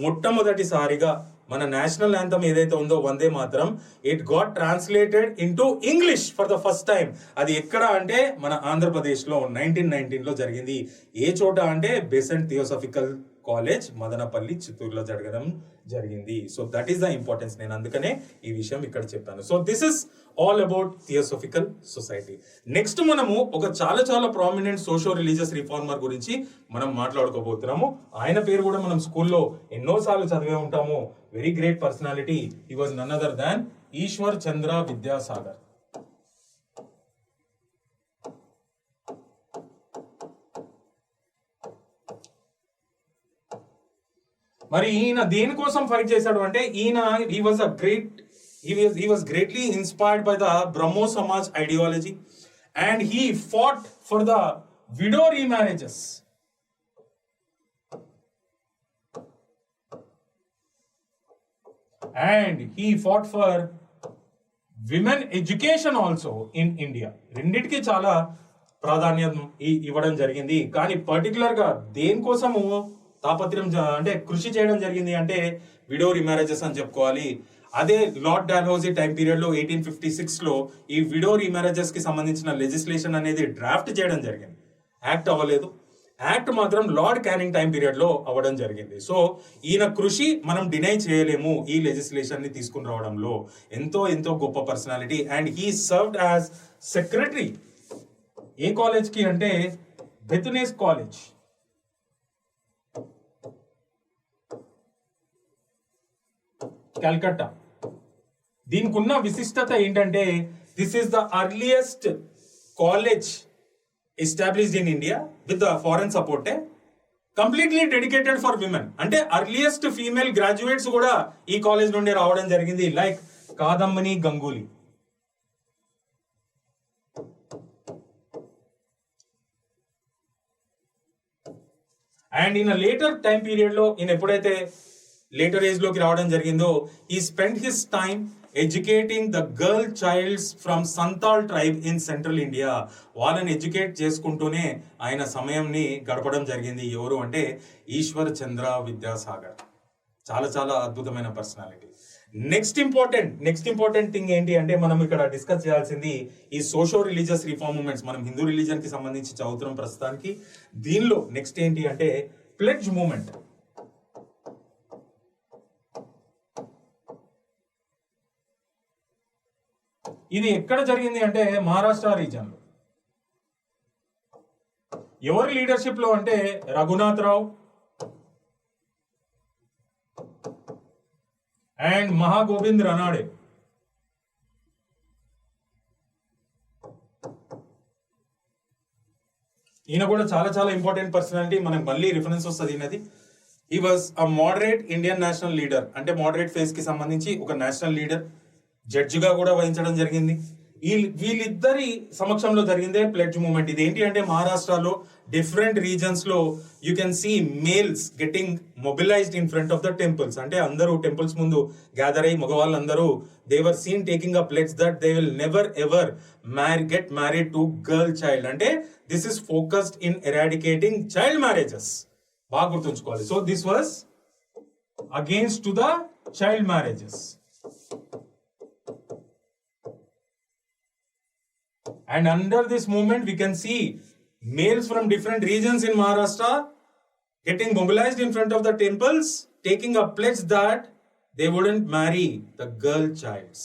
మొట్టమొదటిసారిగా మన national anthem ఏదైతే ఉందో Vande Mataram, it got translated into English for the first time. అది ఎక్కడ అంటే మన ఆంధ్రప్రదేశ్ లో 1919 లో జరిగింది. ఏ చోట అంటే బెసెంట్ థియోసఫికల్ కాలేజ్, మదనపల్లి, చిత్తూరులో జరగడం జరిగింది. So that is the importance. నేను అందుకనే ఈ విషయం ఇక్కడ చెప్పాను. So this is all about Theosophical society. Next మనము ఒక చాలా చాలా ప్రామినెంట్ సోషో రిలీజియస్ రిఫార్మర్ గురించి మనం మాట్లాడుకోబోతున్నాము. ఆయన పేరు కూడా మనం స్కూల్లో ఎన్నోసార్లు చదివే ఉంటాము. Very great personality. He was none other than Ishwar Chandra Vidyasagar. మరి ఈయన దేనికోసం ఫైట్ చేశాడు అంటే ఈయన he was greatly inspired by the Brahmo Samaj ideology, and he fought for the widow remarriages. And he fought for women education also in India. రెండిటికి చాలా ప్రాధాన్యం ఇవ్వడం జరిగింది. కానీ పర్టికులర్ గా దేనికోసము తాపత్రయం అంటే కృషి చేయడం జరిగింది అంటే విడో రీమ్యారేజెస్ అని చెప్పుకోవాలి. అదే లార్డ్ డాల్హౌసీ టైం పీరియడ్ లో 1856 లో ఈ విడో రీమ్యారేజెస్ కి సంబంధించిన లెజిస్లేషన్ అనేది డ్రాఫ్ట్ చేయడం జరిగింది. యాక్ట్ అవ్వలేదు. యాక్ట్ మాత్రం లార్డ్ క్యానింగ్ టైం పీరియడ్ లో అవ్వడం జరిగింది. సో ఈయన కృషి మనం డినై చేయలేము ఈ లెజిస్లేషన్ ని తీసుకుని రావడంలో. ఎంతో ఎంతో గొప్ప personality. And he served as secretary ఏ కాలేజ్ కి అంటే బెథునేస్ కాలేజ్, కల్కట్టా. దీనికి ఉన్న విశిష్టత ఏంటంటే this is the earliest college established in India with foreign support, completely dedicated for women. అంటే అర్లియస్ట్ ఫీమేల్ గ్రాడ్యుయేట్స్ కూడా ఈ కాలేజ్ నుండి రావడం జరిగింది, like Kadambini Ganguly. And in later time period లో ఈయన ఎప్పుడైతే లేటర్ ఏజ్ లోకి రావడం జరిగిందో he spend his time educating the girl child's from Santal tribe in central India. వాళ్ళని ఎడ్యుకేట్ చేసుకుంటూనే ఆయన సమయంని గడపడం జరిగింది. ఎవరు అంటే ఈశ్వర్ చంద్ర విద్యాసాగర్. చాలా చాలా అద్భుతమైన పర్సనాలిటీ. నెక్స్ట్ ఇంపార్టెంట్ థింగ్ ఏంటి అంటే మనం ఇక్కడ డిస్కస్ చేయాల్సింది ఈ సోషో రిలీజియస్ రిఫార్మ్ మూవ్మెంట్స్. మనం హిందూ రిలీజన్ కి సంబంధించి చదువుతున్నాం ప్రస్తుతానికి. దీనిలో నెక్స్ట్ ఏంటి అంటే ప్లెడ్జ్ మూవ్మెంట్. ఇది ఎక్కడ జరిగింది అంటే మహారాష్ట్ర రీజన్ లో. ఎవరి లీడర్షిప్ లో అంటే రఘునాథ్ రావు అండ్ మహాగోవింద్ రనాడే. ఈయన కూడా చాలా చాలా ఇంపార్టెంట్ పర్సనాలిటీ. మనకు మళ్ళీ రిఫరెన్స్ వస్తుంది ఈయనది. ఈ was a moderate Indian national leader. అంటే మోడరేట్ ఫేజ్ కి సంబంధించి ఒక నేషనల్ లీడర్. జడ్జిగా కూడా వహించడం జరిగింది. వీళ్ళిద్దరి సమక్షంలో జరిగిందే ప్లెడ్జ్ మూవ్మెంట్. ఇది ఏంటి అంటే మహారాష్ట్రలో డిఫరెంట్ రీజన్స్ లో you can see males getting mobilised in front of the temples. అంటే అందరూ టెంపుల్స్ ముందు గ్యాదర్ అయ్యి మగవాళ్ళందరూ they were seen taking a pledge that they will never ever get married to girl child. అంటే this is focused in eradicating child marriages. బాగా గుర్తుంచుకోవాలి. So this was against to the child marriages. And under this movement, we can see males from different regions in Maharashtra getting mobilized in front of the temples, taking a pledge that they wouldn't marry the girl childs.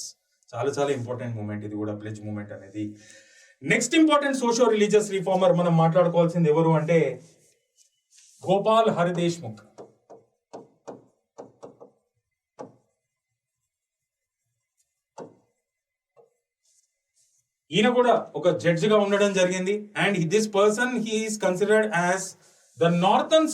చాలా చాలా important moment ఇది కూడా, pledge moment అనేది. Next important socio religious reformer మనం మాట్లాడుకోవాల్సింది ఎవరు అంటే గోపాల్ హరిదేశ్ముఖ్. ఈయన కూడా ఒక జడ్జిగా ఉండడం జరిగింది. And this person he is considered as the northern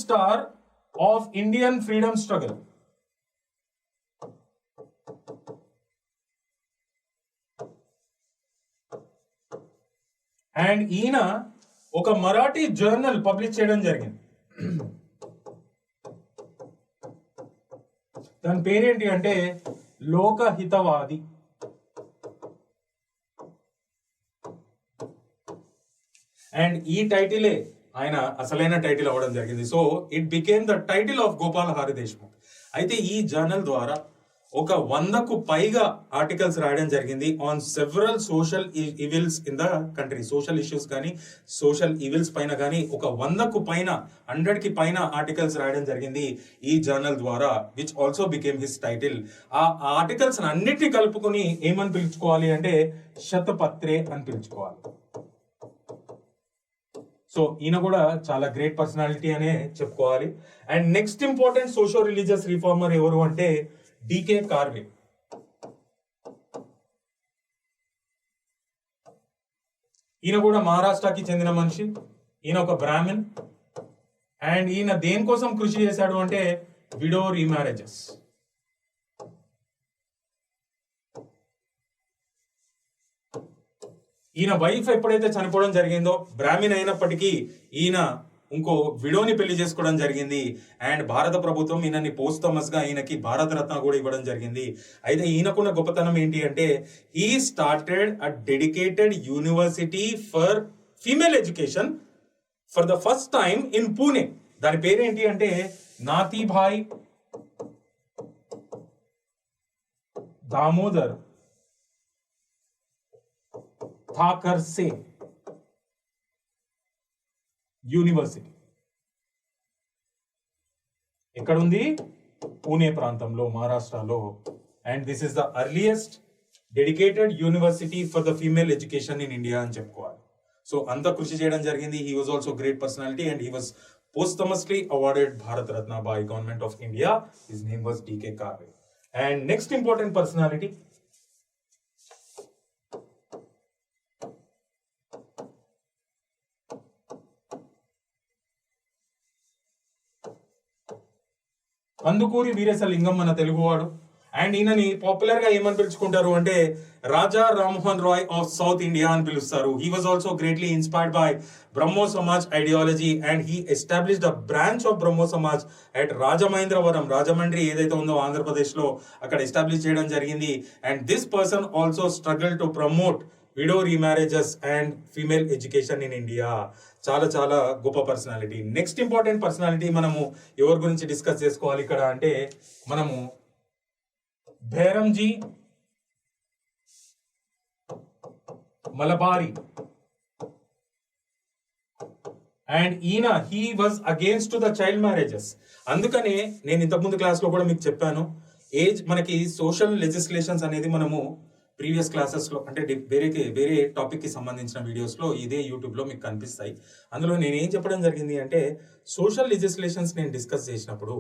star of Indian freedom struggle. And ఈయన ఒక మరాఠీ జర్నల్ పబ్లిష్ చేయడం జరిగింది. దాని పేరేంటి అంటే లోకహితవాది. అండ్ ఈ టైటిలే ఆయన అసలైన టైటిల్ అవ్వడం జరిగింది. So it became the title of Gopal Hari Deshmukh. అయితే ఈ జర్నల్ ద్వారా ఒక 100కు పైగా ఆర్టికల్స్ రాయడం జరిగింది on several social evils in the country. Social issues కానీ సోషల్ ఈవిల్స్ పైన కానీ ఒక 100కి పైన ఆర్టికల్స్ రాయడం జరిగింది ఈ జర్నల్ ద్వారా, which also became his title. ఆ ఆర్టికల్స్ అన్నిటినీ కలుపుకొని ఏమని పిలుచుకోవాలి అంటే శతపత్రే అని పిలుచుకోవాలి. సో ఈయన కూడా చాలా గ్రేట్ పర్సనాలిటీ అనే చెప్పుకోవాలి. And next important socio religious reformer ఎవరు అంటే డికే కార్వే. ఈయన కూడా మహారాష్ట్రకి చెందిన మనిషి. ఈయన ఒక బ్రాహ్మణ్. అండ్ ఈయన దేనికోసం కృషి చేశాడు అంటే విడో రీమ్యారేజెస్. ఈయన వైఫ్ ఎప్పుడైతే చనిపోవడం జరిగిందో, బ్రాహ్మణ్ అయినప్పటికీ ఈయన ఇంకో విడోని పెళ్లి చేసుకోవడం జరిగింది. అండ్ భారత ప్రభుత్వం ఈయనని పోస్టమస్ గా ఈయనకి భారత రత్న కూడా ఇవ్వడం జరిగింది. అయితే ఈయనకున్న గొప్పతనం ఏంటి అంటే, he started a dedicated university for female education for the first time in Pune. దాని పేరేంటి అంటే నాతీభాయ్ దామోదర్ థాకర్సే యూనివర్సిటీ. ఎక్కడుంది? పూణే ప్రాంతంలో, మహారాష్ట్రలో. And this is the earliest dedicated university for the female education in India అని చెప్పుకోవాలి. సో అంత కృషి చేయడం జరిగింది. He was also great personality and he was posthumously awarded Bharat Ratna by Government of India. His name was D.K. Karve. And next important personality, Kandukuri Veeresalingam, మన తెలుగువాడు. And ఈయనని popular గా ఏమని పిలుచుకుంటారు అంటే Raja Rammohan Roy of South India అని పిలుస్తారు. He was also greatly inspired by Brahmo Samaj ideology and he established a branch of Brahmo Samaj at Rajamahendravaram, Rajahmundry ఏదైతే ఉందో ఆంధ్రప్రదేశ్ లో, అక్కడ ఎస్టాబ్లిష్ చేయడం జరిగింది. And this person also struggle to promote widow remarriages and female education in India. చాలా చాలా గొప్ప పర్సనాలిటీ. నెక్స్ట్ ఇంపార్టెంట్ పర్సనాలిటీ మనము ఎవరి గురించి డిస్కస్ చేసుకోవాలి ఇక్కడ అంటే, మనము భైరంజీ మలబారి. అండ్ ఈయన he was against to the child marriages. అందుకనే నేను ఇంతకుముందు క్లాస్ లో కూడా మీకు చెప్పాను, మనకి సోషల్ లెజిస్లేషన్స్ అనేది మనము ప్రీవియస్ క్లాసెస్ లో అంటే వేరే టాపిక్ కి సంబంధించిన వీడియోస్ లో ఇదే యూట్యూబ్ లో మీకు కనిపిస్తాయి. అందులో నేను ఏం చెప్పడం జరిగింది అంటే, సోషల్ లెజిస్లేషన్స్ నేను డిస్కస్ చేసినప్పుడు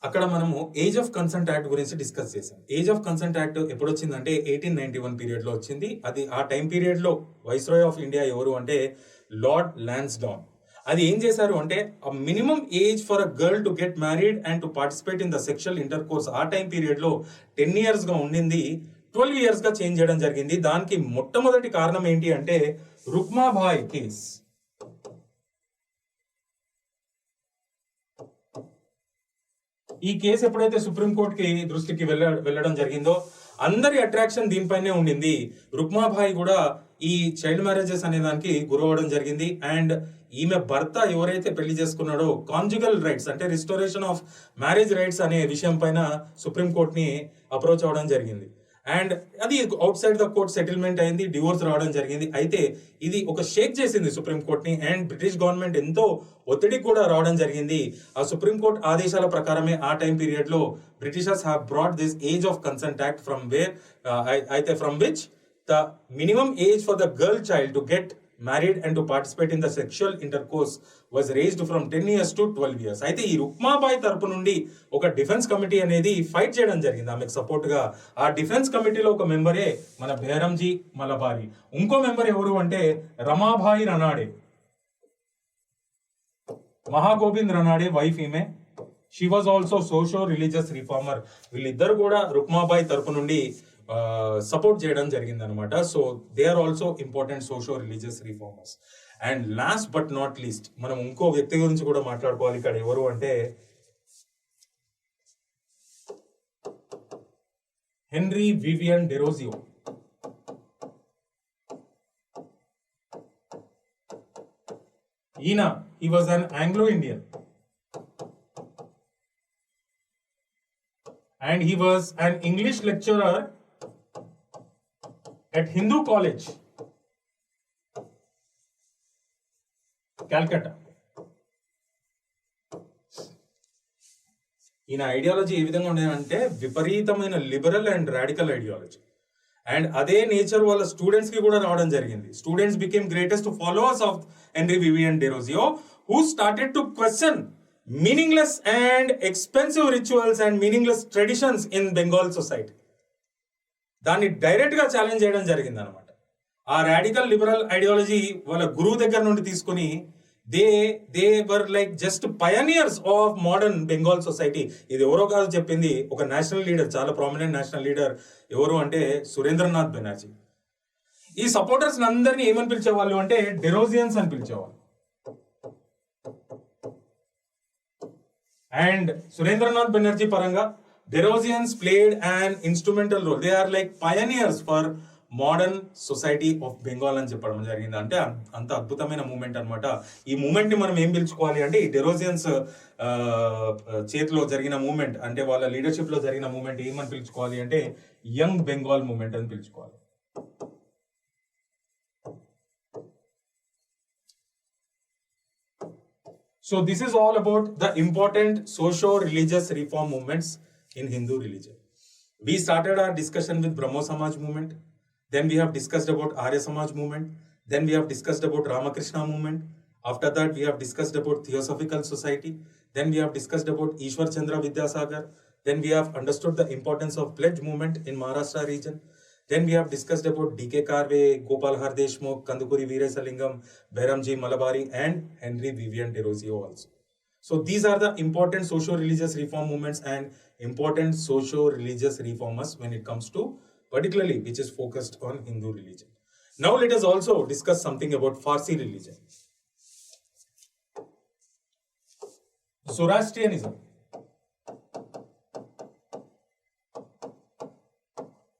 అక్కడ మనము ఏజ్ ఆఫ్ కన్సెంట్ యాక్ట్ గురించి డిస్కస్ చేసాం. ఏజ్ ఆఫ్ కన్సెంట్ యాక్ట్ ఎప్పుడు వచ్చిందంటే 1891 పీరియడ్ లో వచ్చింది. అది ఆ టైం పీరియడ్ లో వైస్రాయ్ ఆఫ్ ఇండియా ఎవరు అంటే లార్డ్ లాన్స్డౌన్. అది ఏం చేశారు అంటే, minimum age for a girl to get married and to participate in the sexual inter course ఆ టైం పీరియడ్ లో 10 years గా ఉండింది 12 years గా చేంజ్ చేయడం జరిగింది. దానికి మొట్టమొదటి కారణం ఏంటి అంటే రుక్మాబాయ్ కేస్. ఈ కేసు ఎప్పుడైతే సుప్రీంకోర్టుకి దృష్టికి వెళ్ళడం జరిగిందో, అందరి అట్రాక్షన్ దీనిపైనే ఉండింది. రుక్మాబాయి కూడా ఈ చైల్డ్ మ్యారేజెస్ అనే దానికి గురవడం జరిగింది. అండ్ ఈమె భర్త ఎవరైతే పెళ్లి చేసుకున్నాడో కాంజుగల్ రైట్స్ అంటే రిస్టోరేషన్ ఆఫ్ మ్యారేజ్ రైట్స్ అనే విషయం పైన సుప్రీంకోర్టుని అప్రోచ్ అవ్వడం జరిగింది. అండ్ అది out side the court settlement అయింది, డివోర్స్ రావడం జరిగింది. అయితే ఇది ఒక షేక్ చేసింది సుప్రీంకోర్టుని అండ్ బ్రిటిష్ గవర్నమెంట్ ఎంతో ఒత్తిడికి కూడా రావడం జరిగింది. ఆ సుప్రీంకోర్టు ఆదేశాల ప్రకారమే ఆ టైం పీరియడ్ లో Britishers have brought this age of consent act from which the minimum age for the girl child to get married and to participate in the sexual intercourse was raised from 10 years to 12 years. అయితే ఈ రుక్మాబాయి తరపు నుండి ఒక defence committee అనేది fight చేయడం జరిగింది ఆమెకు support గా. ఆ డిఫెన్స్ కమిటీలో ఒక మెంబరే మన భైరంజీ మలబారి. ఇంకో మెంబర్ ఎవరు అంటే రమాబాయి రనాడే, మహాగోవింద్ రనాడే వైఫ్ ఈమె. She was also socio religious reformer. వీళ్ళిద్దరు కూడా రుక్మాబాయి తరపు నుండి సపోర్ట్ చేయడం జరిగింది అనమాట. So they are also important socio religious reformers. And last but not least మనం ఇంకో వ్యక్తి గురించి కూడా మాట్లాడుకోవాలి ఇక్కడ. ఎవరు అంటే హెన్రీ వివియన్ డెరోజియో. ఈయన he was an Anglo-Indian and he was an English lecturer at Hindu College, Calcutta. ఈయన ఐడియాలజీ ఏ విధంగా ఉండేదంటే విపరీతమైన liberal and radical ideology. And అదే నేచర్ వాళ్ళ స్టూడెంట్స్ కి కూడా రావడం జరిగింది. Students became greatest followers of Henry Vivian Derozio, who started to question meaningless and expensive rituals and meaningless traditions in Bengal society. దాన్ని డైరెక్ట్ గా ఛాలెంజ్ చేయడం జరిగింది అనమాట. ఆ రాడికల్ లిబరల్ ఐడియాలజీ వాళ్ళ గురువు దగ్గర నుండి తీసుకుని they were like just pioneers of modern Bengal society. ఇది ఎవరో కాదు చెప్పింది, ఒక నేషనల్ లీడర్, చాలా ప్రామినెంట్ నేషనల్ లీడర్. ఎవరు అంటే సురేంద్రనాథ్ బెనర్జీ. ఈ సపోర్టర్స్ అందరినీ ఏమని పిలిచేవాళ్ళు అంటే డెరోజియన్స్ అని పిలిచేవాళ్ళు. అండ్ సురేంద్రనాథ్ బెనర్జీ పరంగా Derozians played an instrumental role. They are like pioneers for modern society of Bengal అని చెప్పడం జరిగింది. అంటే అంత అద్భుతమైన మూమెంట్ అనమాట. ఈ మూమెంట్ ని మనం ఏం పిలుచుకోవాలి అంటే ఈ డెరోజియన్స్ చేతిలో జరిగిన మూమెంట్, అంటే వాళ్ళ లీడర్షిప్ లో జరిగిన మూమెంట్ ఏమని పిలుచుకోవాలి అంటే యంగ్ బెంగాల్ మూమెంట్ అని పిలుచుకోవాలి. So this is all about the important socio-religious reform movements in Hindu religion. We started our discussion with Brahmo Samaj movement. Then we have discussed about Arya Samaj movement. Then we have discussed about Ramakrishna movement. After that, we have discussed about Theosophical Society. Then we have discussed about Ishwar Chandra Vidyasagar. Then we have understood the importance of pledge movement in Maharashtra region. Then we have discussed about D.K. Karve, Gopal Har Deshmukh, Kandukuri Veerasalingam, Bairamji Malabari, and Henry Vivian Derozio also. So these are the important socio-religious reform movements and important socio-religious reformers when it comes to particularly which is focused on Hindu religion. Now let us also discuss something about Farsi religion. Zoroastrianism.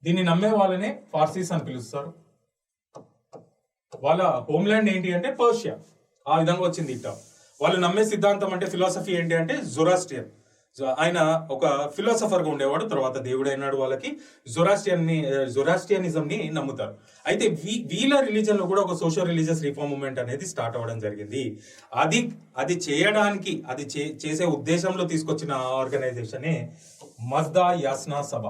దీన్ని నమ్మే వాళ్ళనే ఫార్సీస్ అని పిలుస్తారు. వాళ్ళ homeland ఏంటి అంటే Persia. ఆ విధంగా వచ్చింది ఇట్ట. వాళ్ళు నమ్మే సిద్ధాంతం అంటే ఫిలాసఫీ ఏంటి అంటే జొరాస్ట్రియన్. ఆయన ఒక ఫిలాసఫర్ గా ఉండేవాడు, తర్వాత దేవుడు అయినాడు. వాళ్ళకి జొరాస్ట్రియనిజం ని నమ్ముతారు. అయితే వీళ్ళ రిలీజన్ లో కూడా ఒక సోషల్ రిలీజియస్ రిఫార్మ్ మూవ్మెంట్ అనేది స్టార్ట్ అవ్వడం జరిగింది. అది చేయడానికి అది చేసే ఉద్దేశంలో తీసుకొచ్చిన ఆర్గనైజేషనే మజ్దా యాస్నా సభ.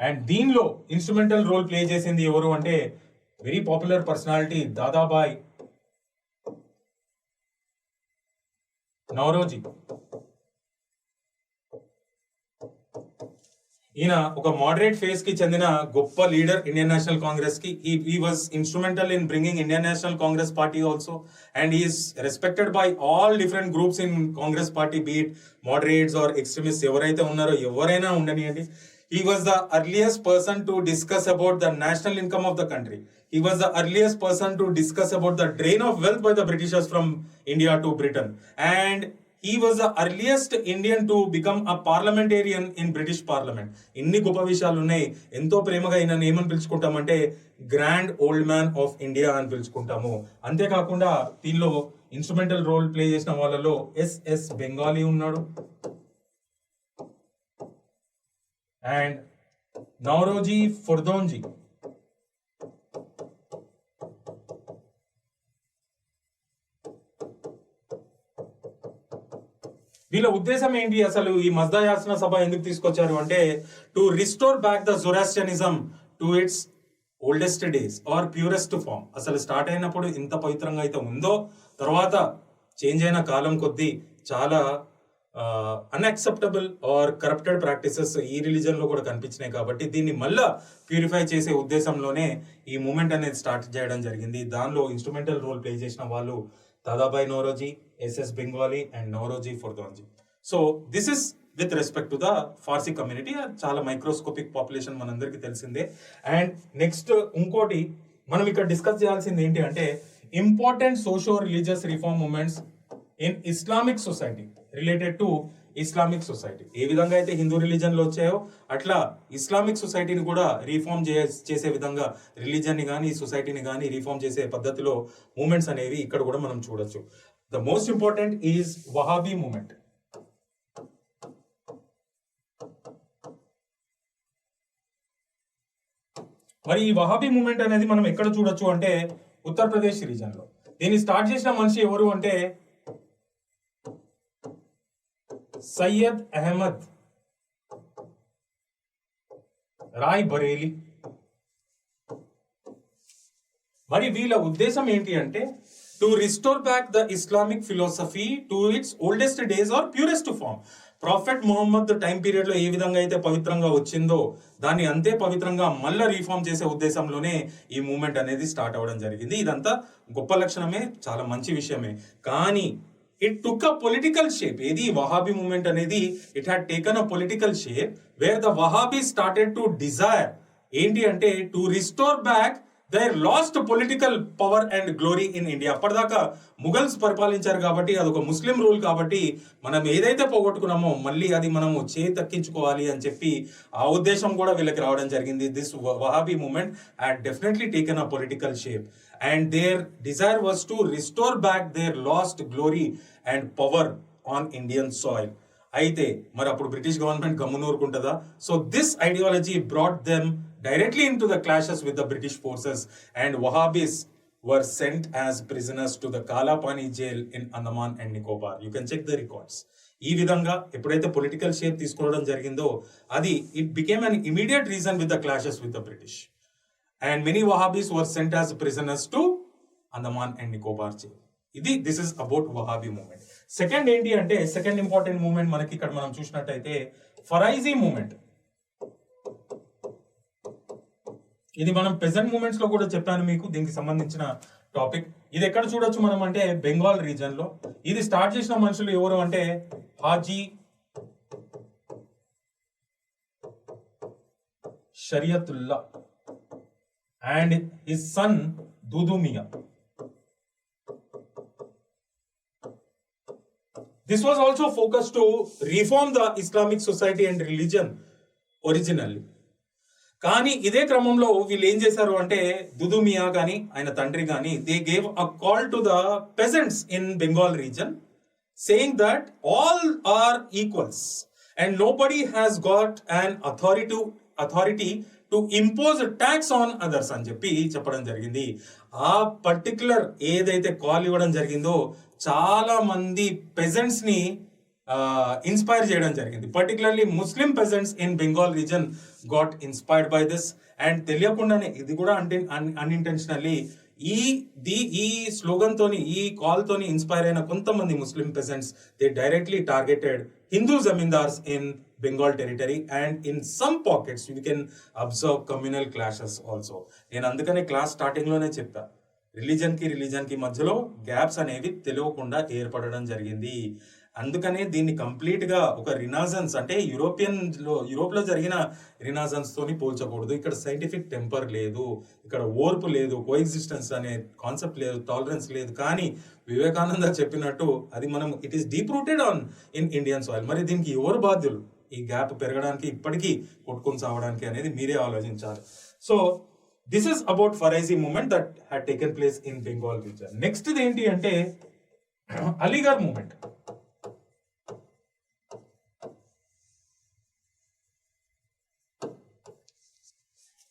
అండ్ దీనిలో ఇన్స్ట్రుమెంటల్ రోల్ ప్లే చేసింది ఎవరు అంటే very popular personality Dadabhai Naoroji. ఈయన ఒక మోడరేట్ ఫేస్ కి చెందిన గొప్ప లీడర్ ఇండియన్ నేషనల్ కాంగ్రెస్ కి. He was instrumental in bringing Indian National Congress party also, and he is respected by all different groups in Congress party, be it moderates or extremist ఎవరైతే ఉన్నారో ఎవరైనా ఉండనియండి. He was the earliest person to discuss about the national income of the country. He was the earliest person to discuss about the drain of wealth by the Britishers from India to Britain. And he was the earliest Indian to become a parliamentarian in British Parliament. ఇన్ని గొప్ప విషయాలు ఉన్నాయి. ఎంతో ప్రేమగా ఈయనను ఏమని పిలుచుకుంటామంటే grand old man of India అని పిలుచుకుంటాము. అంతేకాకుండా దీనిలో ఇన్స్ట్రుమెంటల్ రోల్ ప్లే చేసిన వాళ్ళలో ఎస్ఎస్ బెంగాలీ ఉన్నాడు, and Nauroji Furdonji. వీళ్ళ ఉద్దేశం ఏంటి, అసలు ఈ మజ్దా యాస్నా సభ ఎందుకు తీసుకొచ్చారు అంటే to restore back the Zoroastrianism to its oldest days or purest form. అసలు స్టార్ట్ అయినప్పుడు ఇంత పవిత్రంగా అయితే ఉందో తర్వాత చేంజ్ అయిన కాలం కొద్దీ చాలా అన్యాక్సెప్టబుల్ ఆర్ కరప్టెడ్ ప్రాక్టీసెస్ ఈ రిలీజన్ లో కూడా కనిపించినాయి. కాబట్టి దీన్ని మళ్ళా ప్యూరిఫై చేసే ఉద్దేశంలోనే ఈ మూమెంట్ అనేది స్టార్ట్ చేయడం జరిగింది. దానిలో ఇన్స్ట్రుమెంటల్ రోల్ ప్లే చేసిన వాళ్ళు Dadabhai Naoroji, S S Bengalee and Naoroji Furdonji. So this is with respect to the Parsi community. చాలా మైక్రోస్కోపిక్ పాపులేషన్ మనందరికీ తెలిసిందే. అండ్ నెక్స్ట్ ఇంకోటి మనం ఇక్కడ డిస్కస్ చేయాల్సింది ఏంటి అంటే important socio religious reform movements in Islamic society related to Islamic society. ఏ విధంగా అయితే హిందూ రిలీజన్ లో వచ్చాయో అట్లా ఇస్లామిక్ సొసైటీని కూడా రీఫార్మ్ చేసే విధంగా రిలీజన్ ని కానీ సొసైటీని కానీ రీఫార్మ్ చేసే పద్ధతిలో మూమెంట్స్ అనేవి ఇక్కడ కూడా మనం చూడొచ్చు. The most important is Wahhabi movement. మరి ఈ వహాబీ మూమెంట్ అనేది మనం ఎక్కడ చూడొచ్చు అంటే ఉత్తరప్రదేశ్ రీజన్ లో. దీన్ని స్టార్ట్ చేసిన మనిషి ఎవరు అంటే సయ్యద్ అహ్మద్ రాయ్ బరేలీ. మరి వీళ్ళ ఉద్దేశం ఏంటి అంటే to restore back the Islamic philosophy to its oldest days or purest form. Prophet Muhammad time period లో ఏ విధంగా అయితే పవిత్రంగా వచ్చిందో దాన్ని అంతే పవిత్రంగా మళ్ళీ రీఫార్మ్ చేసే ఉద్దేశంలోనే ఈ మూమెంట్ అనేది స్టార్ట్ అవ్వడం జరిగింది. ఇదంతా గొప్ప లక్షణమే, చాలా మంచి విషయమే. కానీ it took a political shape. ఏది వహాబీ మూవ్మెంట్ అనేది it had taken a political shape where the Wahhabi started to desire ఏంటి అంటే to restore back their lost political power and glory in India. అప్పటిదాకా ముఘల్స్ పరిపాలించారు కాబట్టి అదొక ముస్లిం రూల్ కాబట్టి మనం ఏదైతే పోగొట్టుకున్నామో మళ్ళీ అది మనము తక్కించుకోవాలి అని చెప్పి ఆ ఉద్దేశం కూడా వీళ్ళకి రావడం జరిగింది. This Wahabi movement had definitely taken a political shape and their desire was to restore back their lost glory and power on Indian soil. అయితే మరి అప్పుడు బ్రిటిష్ గవర్నమెంట్ గమ్మునూరుకుంటుందా? So this ideology brought them directly into the clashes with the British forces and Wahhabis were sent as prisoners to the Kalapani jail in Andaman and Nicobar. You can check the records. ఈ విధంగా ఎప్పుడైతే political shape తీసుకోవడం జరిగిందో అది it became an immediate reason with the clashes with the British and many Wahabis were sent as prisoners to Andaman and Nicobar jail. ఇది this is about Wahabi movement. Second ఏంటి అంటే second important movement మనకి ఇక్కడ మనం చూసినట్టయితే ఫరైజీ మూవ్మెంట్. ఇది మనం పెజెంట్ మూమెంట్స్ లో కూడా చెప్పాను మీకు దీనికి సంబంధించిన టాపిక్. ఇది ఎక్కడ చూడొచ్చు మనం అంటే బెంగాల్ రీజన్ లో. ఇది స్టార్ట్ చేసిన మనుషులు ఎవరు అంటే Haji Shariatullah and his son Dudu Miyan. This was also focused to reform the Islamic society and religion originally. కానీ ఇదే క్రమంలో వీళ్ళు ఏం చేశారు అంటే దుదుమియా కానీ ఆయన తండ్రి కానీ they gave a call to the peasants in Bengal region saying that all are equals and nobody has got an authority to impose tax on others అని చెప్పి చెప్పడం జరిగింది. ఆ పర్టికులర్ ఏదైతే కాల్ ఇవ్వడం జరిగిందో చాలా మంది పెజెంట్స్ ని ఇన్స్పైర్ చేయడం జరిగింది. Particularly Muslim pageants in Bengal reason got inspired by this and తెలియకుండానే ఇది కూడా అన్ఇంటెన్షనల్లీ ఈ స్లోగన్ తోని ఈ కాల్ తోని ఇన్స్పైర్ అయిన కొంతమంది Muslim peasants they directly targeted Hindu zamindars in Bengal territory and in some pockets you can observe communal clashes also. నేను అందుకనే క్లాస్ స్టార్టింగ్ లోనే చెప్పా రిలీజన్ కి మధ్యలో గ్యాప్స్ అనేవి తెలియకుండా ఏర్పడడం జరిగింది. అందుకనే దీన్ని కంప్లీట్ గా ఒక రినాజన్స్ అంటే యూరోప్ లో జరిగిన రినాజన్స్ తోని పోల్చకూడదు. ఇక్కడ సైంటిఫిక్ టెంపర్ లేదు, ఇక్కడ ఓర్పు లేదు, కోఎగ్జిస్టెన్స్ అనే కాన్సెప్ట్ లేదు, టాలరెన్స్ లేదు. కానీ వివేకానంద చెప్పినట్టు అది మనం it is deep rooted on in Indian soil. మరి దీనికి ఎవరు బాధ్యులు ఈ గ్యాప్ పెరగడానికి ఇప్పటికీ కొట్టుకొని సావడానికి అనేది మీరే ఆలోచించాలి. So this is about Faraizi movement that had taken place in Bengal region. Next ఏంటి అంటే Aligarh movement.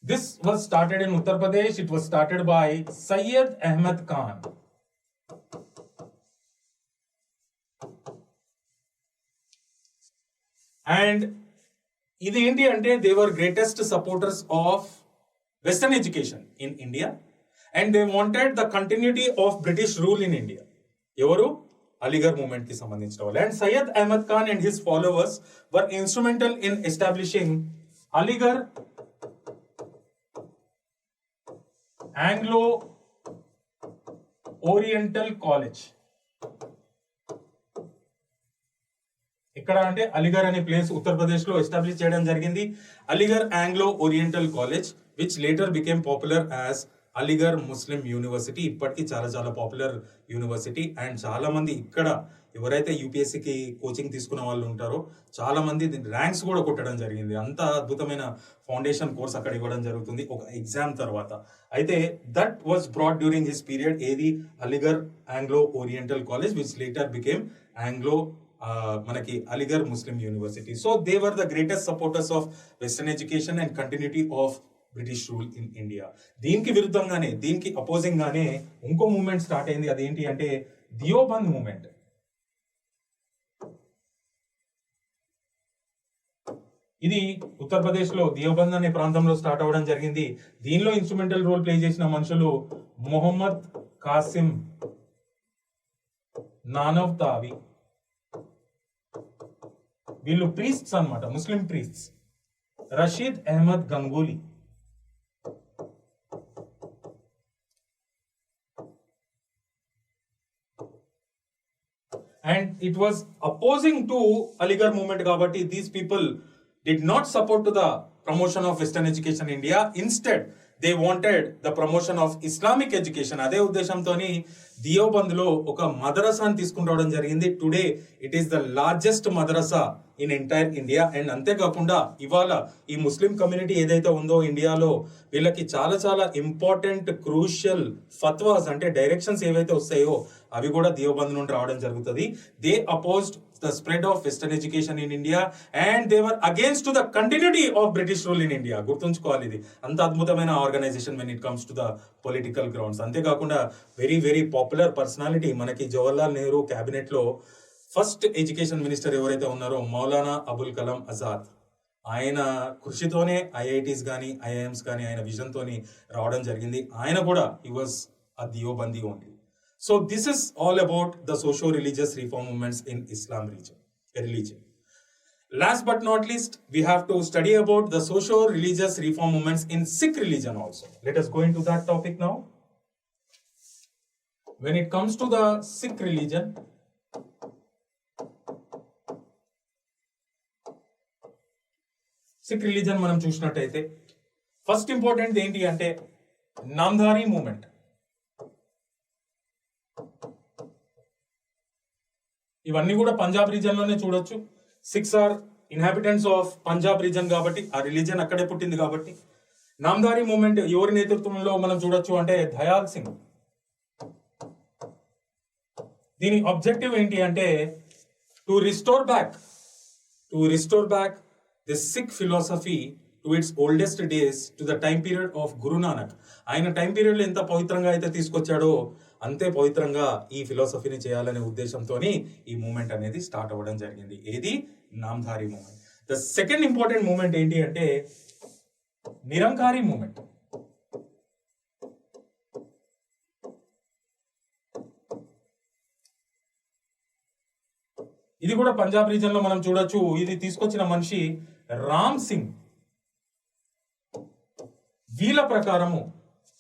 This was started in Uttar Pradesh. It was started by Syed Ahmed Khan. And ఇది ఏంటి అంటే they were greatest supporters of Western education in India and they wanted the continuity of British rule in India. ఎవరు Aligarh movement కి సంబంధించిన వాళ్ళు. And Syed Ahmed Khan and his followers were instrumental in establishing Aligarh Anglo Oriental College. ఇక్కడ అంటే అలీగర్ అనే place Uttar Pradesh లో establish చేయడం జరిగింది. Aligarh Anglo Oriental College which later became popular as Aligarh Muslim University. ఇప్పటికీ చాలా చాలా పాపులర్ యూనివర్సిటీ అండ్ చాలా మంది ఇక్కడ ఎవరైతే యూపీఎస్సీకి కోచింగ్ తీసుకున్న వాళ్ళు ఉంటారో చాలా మంది ర్యాంక్స్ కూడా కొట్టడం జరిగింది. అంత అద్భుతమైన ఫౌండేషన్ కోర్స్ అక్కడ ఇవ్వడం జరుగుతుంది ఒక ఎగ్జామ్ తర్వాత. అయితే that was brought during his period ఏది Aligarh Anglo Oriental College which later became Anglo మనకి Aligarh Muslim University. So they were the greatest supporters of western education and continuity of British rule in India. దీనికి విరుద్ధంగానే దీనికి opposing గానే ఇంకో movement start అయింది. అదేంటి అంటే దియోబంద్ మూవ్మెంట్. ఇది ఉత్తరప్రదేశ్ లో దియోబంద్ అనే ప్రాంతంలో స్టార్ట్ అవ్వడం జరిగింది. దీనిలో ఇన్స్ట్రుమెంటల్ రోల్ ప్లే చేసిన మనుషులు మొహమ్మద్ కాసిం నానవ్తావి. వీళ్ళు ప్రీస్ట్స్ అన్నమాట, Muslim priests. Rashid Ahmad Ganguly, and it was opposing to Aligarh movement kabatti these people did not support to the promotion of Western education in India. Instead they wanted the promotion of Islamic education. అదే ఉద్దేశంతోని దియోబంద్లో ఒక మదరసాని తీసుకుని రావడం జరిగింది. Today it is the largest madrasa in entire India. And అంతేకాకుండా ఇవాళ ఈ Muslim community ఏదైతే ఉందో ఇండియాలో వీళ్ళకి చాలా చాలా ఇంపార్టెంట్ క్రూషియల్ ఫత్వాస్ అంటే డైరెక్షన్స్ ఏవైతే వస్తాయో అవి కూడా దియోబంద్ నుండి రావడం జరుగుతుంది. They opposed the spread of Western education in India and they were against to the continuity of British rule in India. గుర్తుంచుకోవాలి ఇది అంత అద్భుతమైన organization when it comes to the political grounds. అంతేకాకుండా వెరీ వెరీ పాపులర్ పర్సనాలిటీ మనకి Jawaharlal Nehru cabinet లో first education minister ఎవరైతే ఉన్నారో మౌలానా అబుల్ కలాం ఆజాద్. ఆయన కృషితోనే ఐఐటీస్ కానీ ఐఐఎంస్ కానీ ఆయన విజన్ తోని రావడం జరిగింది. ఆయన కూడా he was a Deobandi only. So this is all about the socio-religious reform movements in Islam religion. Last but not least, we have to study about the socio-religious reform movements in Sikh religion also. Let us go into that topic now. When it comes to the Sikh religion, మనం చూసినట్టయితే first important ఏంటి అంటే నామ్ధారీ moment. ఇవన్నీ కూడా Punjab region లోనే చూడొచ్చు. Sikhs are inhabitants of Punjab region కాబట్టి ఆ రిలీజన్ అక్కడే పుట్టింది కాబట్టి. నామ్ధారీ మూమెంట్ ఎవరి నేతృత్వంలో మనం చూడొచ్చు అంటే దయాల్ సింగ్. దీని ఆబ్జెక్టివ్ ఏంటి అంటే to restore back the Sikh philosophy to its oldest days to the time period of Guru Nanak. ఆయన టైం పీరియడ్ లో ఎంత పవిత్రంగా అయితే తీసుకొచ్చాడో అంతే పవిత్రంగా ఈ ఫిలాసఫీని చేయాలనే ఉద్దేశంతో ఈ మూమెంట్ అనేది స్టార్ట్ అవ్వడం జరిగింది. ఏది Namdhari movement. The second important movement ఏంటి అంటే నిరంకారీ మూమెంట్. ఇది కూడా పంజాబ్ రీజన్ లో మనం చూడొచ్చు. ఇది తీసుకొచ్చిన మనిషి రామ్ సింగ్. వీళ్ళ ప్రకారము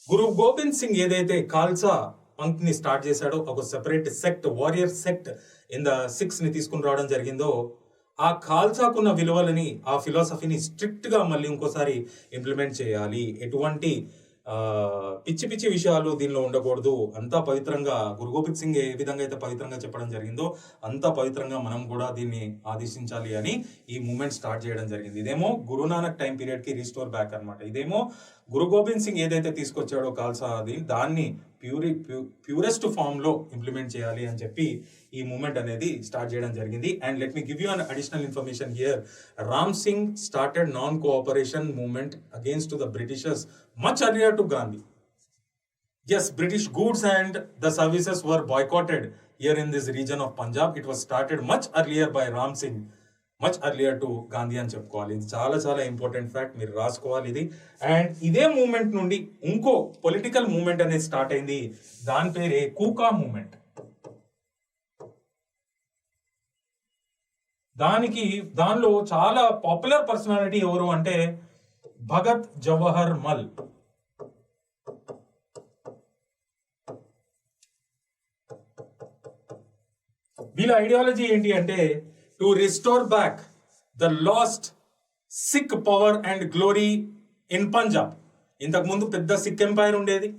గురు గోబింద్ సింగ్ ఏదైతే ఖాల్సా పంక్తిని స్టార్ట్ చేశాడో ఒక separate sect warrior sect in the Sikhs ని తీసుకుని రావడం జరిగిందో ఆ ఖాల్సాకున్న విలువలని ఆ ఫిలాసఫీని స్ట్రిక్ట్ గా మళ్ళీ ఇంకోసారి ఇంప్లిమెంట్ చేయాలి. ఎటువంటి పిచ్చి పిచ్చి విషయాలు దీనిలో ఉండకూడదు. అంతా పవిత్రంగా గురు గోబింద్ సింగ్ ఏ విధంగా అయితే పవిత్రంగా చెప్పడం జరిగిందో అంతా పవిత్రంగా మనం కూడా దీన్ని ఆదేశించాలి అని ఈ మూమెంట్ స్టార్ట్ చేయడం జరిగింది. ఇదేమో గురునానక్ టైం పీరియడ్ కి రీస్టోర్ బ్యాక్ అనమాట. ఇదేమో గురు గోబింద్ సింగ్ ఏదైతే తీసుకొచ్చాడో ఖాల్సా దాన్ని ప్యూరెస్ట్ ఫామ్ లో ఇంప్లిమెంట్ చేయాలి అని చెప్పి ఈ మూమెంట్ అనేది స్టార్ట్ చేయడం జరిగింది. And let me give you an additional information here. Ram Singh started non cooperation movement against to the Britishers much earlier to Gandhi. Yes, British goods and the services were boycotted here in this region of Punjab. It was started much earlier by Ram Singh, much earlier to Gandhi అని చెప్పుకోవాలి. ఇది చాలా చాలా important fact, మీరు రాసుకోవాలి ఇది. And ఇదే moment నుండి ఇంకో పొలిటికల్ మూమెంట్ అనేది స్టార్ట్ అయింది. దాని పేరే కూకా మూమెంట్. దానిలో చాలా పాపులర్ పర్సనాలిటీ ఎవరు అంటే భగత్ జవహర్ మల్. వీళ్ళ ఐడియాలజీ ఏంటి అంటే to restore back the lost Sikh power and glory in Punjab. ఇంతకు ముందు పెద్ద సిక్ ఎంపైర్ ఉండేది.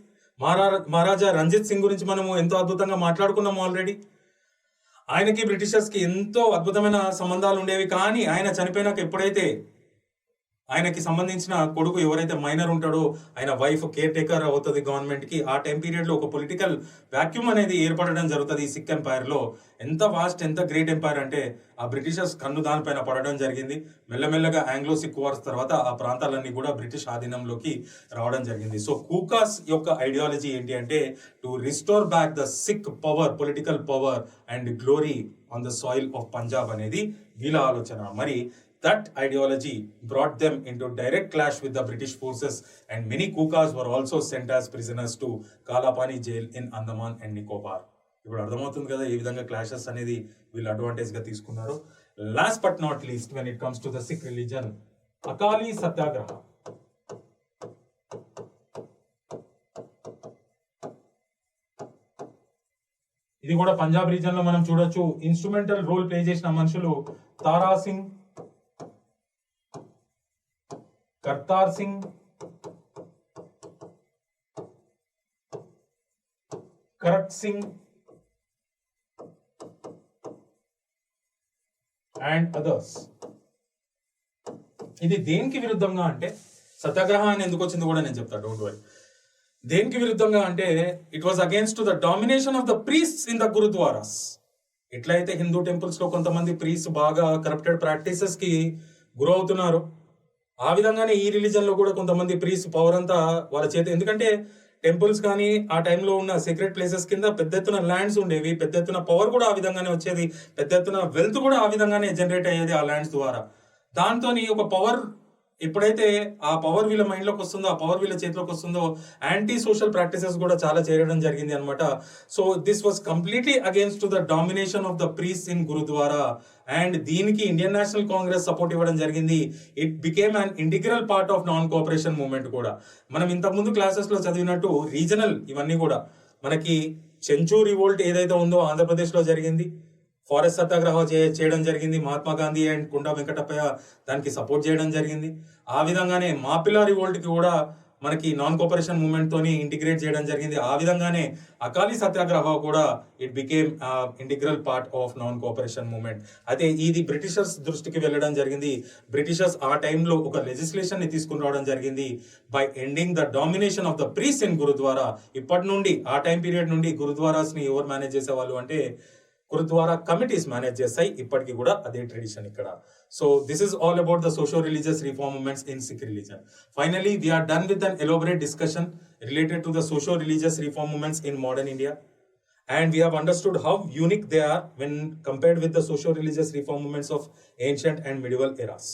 మహారాజా రంజిత్ సింగ్ గురించి మనము ఎంతో అద్భుతంగా మాట్లాడుకున్నాము ఆల్రెడీ. ఆయనకి బ్రిటిషర్స్ కి ఎంతో అద్భుతమైన సంబంధాలు ఉండేవి. కానీ ఆయన చనిపోయినాక ఎప్పుడైతే ఆయనకి సంబంధించిన కొడుకు ఎవరైతే మైనర్ ఉంటాడో ఆయన వైఫ్ కేర్ టేకర్ అవుతుంది గవర్నమెంట్ కి, ఆ టైం పీరియడ్ లో ఒక పొలిటికల్ వాక్యూమ్ అనేది ఏర్పడడం జరుగుతుంది ఈ సిక్ ఎంపైర్ లో. ఎంత వాస్ట్ ఎంత గ్రేట్ ఎంపైర్ అంటే ఆ బ్రిటిషర్స్ కన్ను దానిపైన పడడం జరిగింది. మెల్లమెల్లగా ఆంగ్లో సిక్ వార్స్ తర్వాత ఆ ప్రాంతాలన్నీ కూడా బ్రిటిష్ ఆధీనంలోకి రావడం జరిగింది. సో కూకాస్ యొక్క ఐడియాలజీ ఏంటి అంటే to restore back the Sikh power, political power and glory on the soil of Punjab అనేది వీళ్ళ ఆలోచన. మరి that ideology brought them into direct clash with the British forces and many Kukas were also sent as prisoners to Kalapani jail in Andaman and Nicobar. ఇప్పుడు అర్థమవుతుంది కదా ఏ విధంగా clashes అనేది వీళ్ళు అడ్వాంటేజ్ గా తీసుకున్నారు. Last but not least when it comes to the Sikh religion, Akali Satyagraha. ఇది కూడా పంజాబ్ రీజన్ లో మనం చూడొచ్చు. ఇన్స్ట్రుమెంటల్ రోల్ ప్లే చేసిన మనుషులు తారా సింగ్, కర్తార్ సింగ్, కరత్ సింగ్ అండ్ అదర్స్. ఇది దేనికి విరుద్ధంగా అంటే, సత్యాగ్రహాన్ని ఎందుకు వచ్చింది కూడా నేను చెప్తాను, డోంట్ వరీ. దేనికి విరుద్ధంగా అంటే it was against the domination of the priests in the gurdwaras. ఎట్లయితే హిందూ టెంపుల్స్ లో కొంతమంది ప్రీస్ట్ బాగా కరప్టెడ్ ప్రాక్టీసెస్ కి గురవుతున్నారు, ఆ విధంగానే ఈ రిలీజన్ లో కూడా కొంతమంది ప్రీస్ట్ పవర్ అంతా వాళ్ళ చేతి, ఎందుకంటే టెంపుల్స్ కానీ ఆ టైంలో ఉన్న సీక్రెట్ ప్లేసెస్ కింద పెద్ద ఎత్తున ల్యాండ్స్ ఉండేవి, పెద్ద ఎత్తున పవర్ కూడా ఆ విధంగానే వచ్చేది, పెద్ద ఎత్తున వెల్త్ కూడా ఆ విధంగానే జనరేట్ అయ్యేది ఆ ల్యాండ్స్ ద్వారా. దాంతో ఒక పవర్ ఎప్పుడైతే ఆ పవర్ వీళ్ళ మైండ్ లోకి వస్తుందో, ఆ పవర్ వీళ్ళ చేతిలోకి వస్తుందో, యాంటీ సోషల్ ప్రాక్టీసెస్ కూడా చాలా చేయడం జరిగింది అనమాట. So this was completely against the domination of the priest in gurdwara. And దీనికి ఇండియన్ నేషనల్ కాంగ్రెస్ సపోర్ట్ ఇవ్వడం జరిగింది. It became an integral part of non cooperation movement కూడా. మనం ఇంతకుముందు క్లాసెస్ లో చదివినట్టు రీజనల్ ఇవన్నీ కూడా మనకి చెంచు రివోల్ట్ ఏదైతే ఉందో ఆంధ్రప్రదేశ్ లో జరిగింది, ఫారెస్ట్ సత్యాగ్రహం చేయడం జరిగింది, మహాత్మా గాంధీ అండ్ కుండా వెంకటప్పయ్య దానికి సపోర్ట్ చేయడం జరిగింది. ఆ విధంగానే మాపిలా రివోల్ట్ కి కూడా మనకి నాన్ కోఆపరేషన్ మూవ్మెంట్ తోని ఇంటిగ్రేట్ చేయడం జరిగింది. ఆ విధంగానే అకాలీ సత్యాగ్రహం కూడా it became integral part of non cooperation movement. అయితే ఇది బ్రిటిషర్స్ దృష్టికి వెళ్ళడం జరిగింది. బ్రిటిషర్స్ ఆ టైంలో ఒక లెజిస్లేషన్ ని తీసుకుని రావడం జరిగింది by ending the domination of the priest in gurdwara. ఇప్పటి నుండి ఆ టైం పీరియడ్ నుండి గురుద్వారాస్ ని ఎవరు మేనేజ్ చేసేవాళ్ళు అంటే గురుద్వారా కమిటీస్ మేనేజ్ చేస్తాయి. ఇప్పటికీ కూడా అదే ట్రెడిషన్ ఇక్కడ. So this is all about the socio religious reform movements in Sikh religion. Finally we are done with an elaborate discussion related to the socio religious reform movements in modern India, and we have understood how unique they are when compared with the socio religious reform movements of ancient and medieval eras.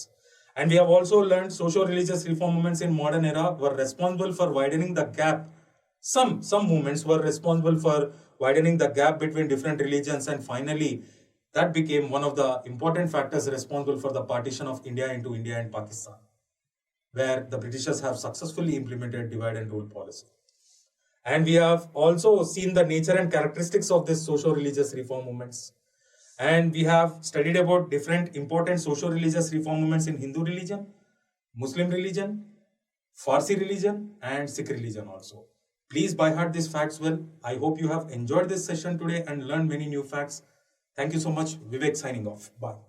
And we have also learned socio religious reform movements in modern era were responsible for widening the gap. Some movements were responsible for widening the gap between different religions, and finally that became one of the important factors responsible for the partition of India into India and Pakistan, where the Britishers have successfully implemented divide and rule policy. And we have also seen the nature and characteristics of these socio-religious reform movements. And we have studied about different important socio-religious reform movements in Hindu religion, Muslim religion, Farsi religion, and Sikh religion also. Please by heart these facts well. I hope you have enjoyed this session today and learned many new facts. Thank you so much. Vivek signing off. Bye.